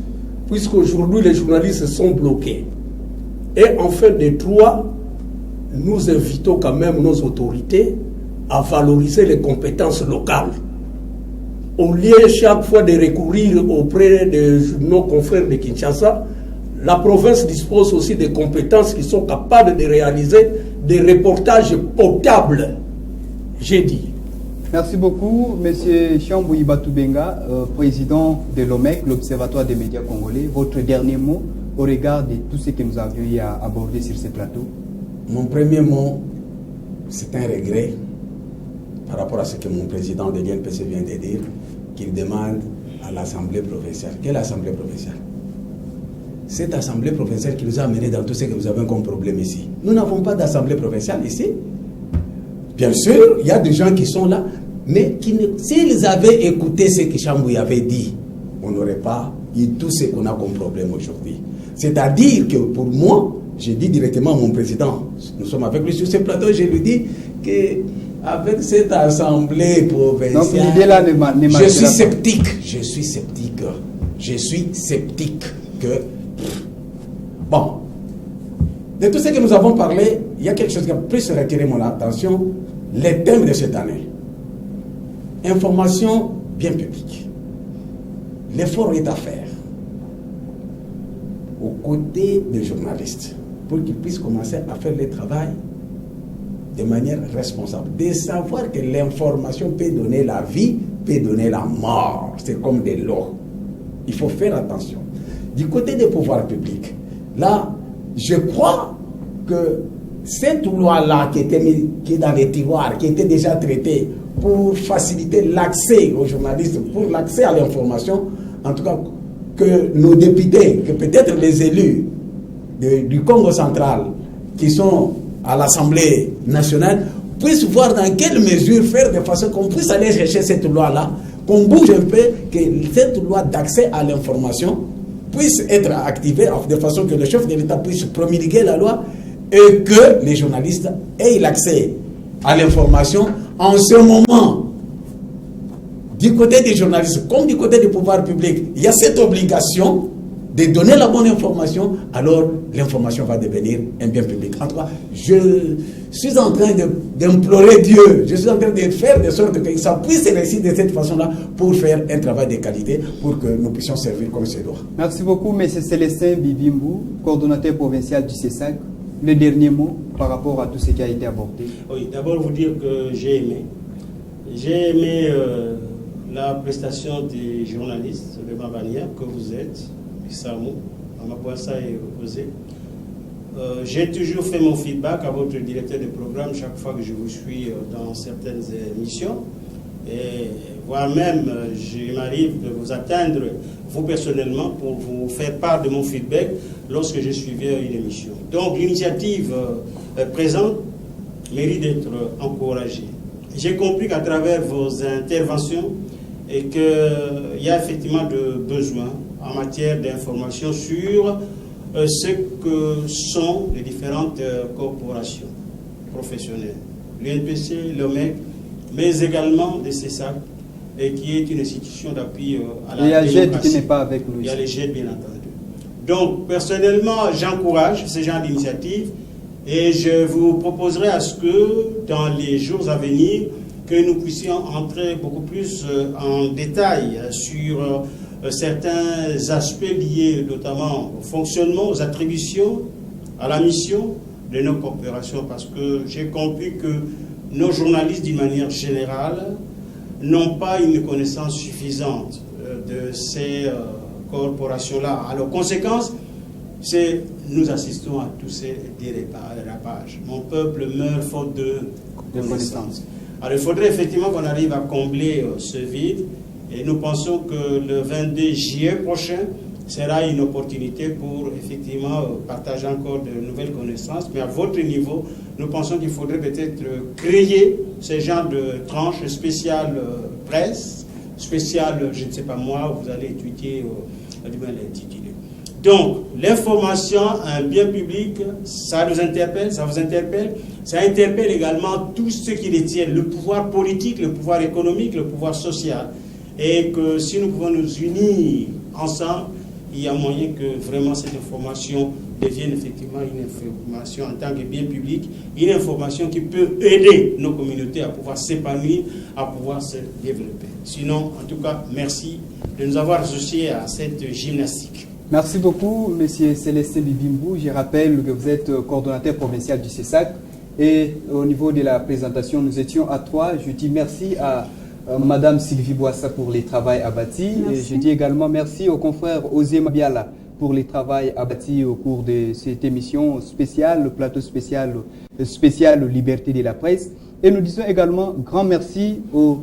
puisqu'aujourd'hui les journalistes sont bloqués. Et en fait des trois, nous invitons quand même nos autorités à valoriser les compétences locales. Au lieu chaque fois de recourir auprès de nos confrères de Kinshasa, la province dispose aussi de compétences qui sont capables de réaliser des reportages potables, j'ai dit. Merci beaucoup, M. Chambouyi Batoubenga, président de l'OMEC, l'Observatoire des médias congolais. Votre dernier mot au regard de tout ce que nous avions eu à aborder sur ce plateau? Mon premier mot, c'est un regret par rapport à ce que mon président de l'INPC vient de dire, qu'il demande à l'Assemblée provinciale. Quelle Assemblée provinciale? Cette Assemblée provinciale qui nous a amenés dans tout ce que nous avons comme problème ici. Nous n'avons pas d'Assemblée provinciale ici. Bien sûr, il y a des gens qui sont là, mais s'ils avaient écouté ce que Chambouyi avait dit, on n'aurait pas eu tout ce qu'on a comme problème aujourd'hui. C'est-à-dire que pour moi, j'ai dit directement à mon président, nous sommes avec lui sur ce plateau, je lui dis qu'avec cette Assemblée provinciale, donc l'idée là je suis sceptique, je suis sceptique que... Bon, de tout ce que nous avons parlé, il y a quelque chose qui a plus retiré mon attention, les thèmes de cette année. Information bien publique. L'effort est à faire aux côtés des journalistes pour qu'ils puissent commencer à faire le travail de manière responsable. De savoir que l'information peut donner la vie, peut donner la mort. C'est comme de l'eau. Il faut faire attention. Du côté des pouvoirs publics, là, je crois que cette loi-là qui est dans les tiroirs, qui était déjà traitée pour faciliter l'accès aux journalistes, pour l'accès à l'information, en tout cas que nos députés, que peut-être les élus du Congo central qui sont à l'Assemblée nationale puissent voir dans quelle mesure faire de façon qu'on puisse aller chercher cette loi-là, qu'on bouge un peu, que cette loi d'accès à l'information puisse être activée de façon que le chef de l'État puisse promulguer la loi et que les journalistes aient l'accès à l'information en ce moment. Du côté des journalistes comme du côté du pouvoir public, il y a cette obligation de donner la bonne information, alors l'information va devenir un bien public. En tout cas, je suis en train d'implorer Dieu, je suis en train de faire de sorte que ça puisse réussir de cette façon-là pour faire un travail de qualité, pour que nous puissions servir comme c'est doit. Merci beaucoup, M. Célestin Bibimbu, coordonnateur provincial du CESAC. Le dernier mot par rapport à tout ce qui a été abordé. Oui, d'abord vous dire que j'ai aimé. J'ai aimé la prestation des journalistes de ma bannière que vous êtes, Samou, Amapouassa et Osé. J'ai toujours fait mon feedback à votre directeur de programme chaque fois que je vous suis dans certaines émissions. Et voire même, il m'arrive de vous atteindre, vous personnellement, pour vous faire part de mon feedback lorsque je suivais une émission. Donc l'initiative présente mérite d'être encouragée. J'ai compris qu'à travers vos interventions, et qu'il y a effectivement de besoins en matière d'information sur ce que sont les différentes corporations professionnelles, l'UNPC, l'OMEC, mais également le CESAC, et qui est une institution d'appui à la démocratie. Il y a GED qui n'est pas avec nous. Il y a les GED, bien entendu. Donc, personnellement, j'encourage ce genre d'initiative et je vous proposerai à ce que, dans les jours à venir, que nous puissions entrer beaucoup plus en détail sur certains aspects liés notamment au fonctionnement, aux attributions, à la mission de nos coopérations, parce que j'ai compris que nos journalistes, d'une manière générale, n'ont pas une connaissance suffisante de ces corporations-là. Alors, conséquence, c'est nous assistons à tous ces dérapages. Mon peuple meurt faute de connaissances. Alors, il faudrait effectivement qu'on arrive à combler ce vide, et nous pensons que le 22 juillet prochain sera une opportunité pour effectivement partager encore de nouvelles connaissances. Mais à votre niveau, nous pensons qu'il faudrait peut-être créer ce genre de tranche spéciale presse, spéciale, je ne sais pas moi, vous allez étudier, du mal l'intituler. Donc, l'information, un bien public, ça nous interpelle, ça vous interpelle, ça interpelle également tout ce qui les tient, le pouvoir politique, le pouvoir économique, le pouvoir social. et que si nous pouvons nous unir ensemble, il y a moyen que vraiment cette information devienne effectivement une information en tant que bien public, une information qui peut aider nos communautés à pouvoir s'épanouir, à pouvoir se développer. Sinon, en tout cas, merci de nous avoir associés à cette gymnastique. Merci beaucoup, M. Célestin Bibimbu. Je rappelle que vous êtes coordonnateur provincial du CESAC. Et au niveau de la présentation, nous étions à 3. Je dis merci à Madame Sylvie Boissa pour les travaux abattis. Et je dis également merci au confrère Osé Mabiala pour les travaux abattis au cours de cette émission spéciale, le plateau spécial Liberté de la presse. Et nous disons également grand merci aux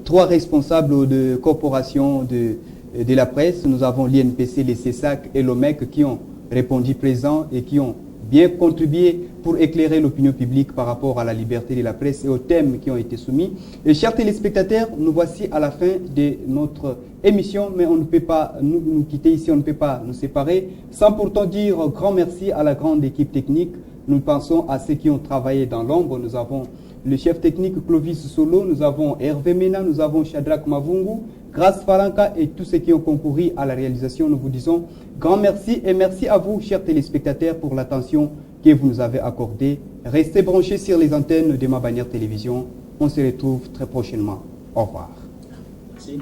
3 responsables de corporations de la presse. Nous avons l'INPC, les CESAC et l'OMEC qui ont répondu présent et qui ont bien contribué pour éclairer l'opinion publique par rapport à la liberté de la presse et aux thèmes qui ont été soumis. Et chers téléspectateurs, nous voici à la fin de notre émission, mais on ne peut pas nous quitter ici, on ne peut pas nous séparer, sans pourtant dire grand merci à la grande équipe technique. Nous pensons à ceux qui ont travaillé dans l'ombre. Nous avons le chef technique Clovis Solo, nous avons Hervé Mena, nous avons Shadrach Mavungu, Grace Falanka et tous ceux qui ont concouru à la réalisation. Nous vous disons grand merci et merci à vous, chers téléspectateurs, pour l'attention que vous nous avez accordée. Restez branchés sur les antennes de Ma Bannière Télévision. On se retrouve très prochainement. Au revoir. Merci.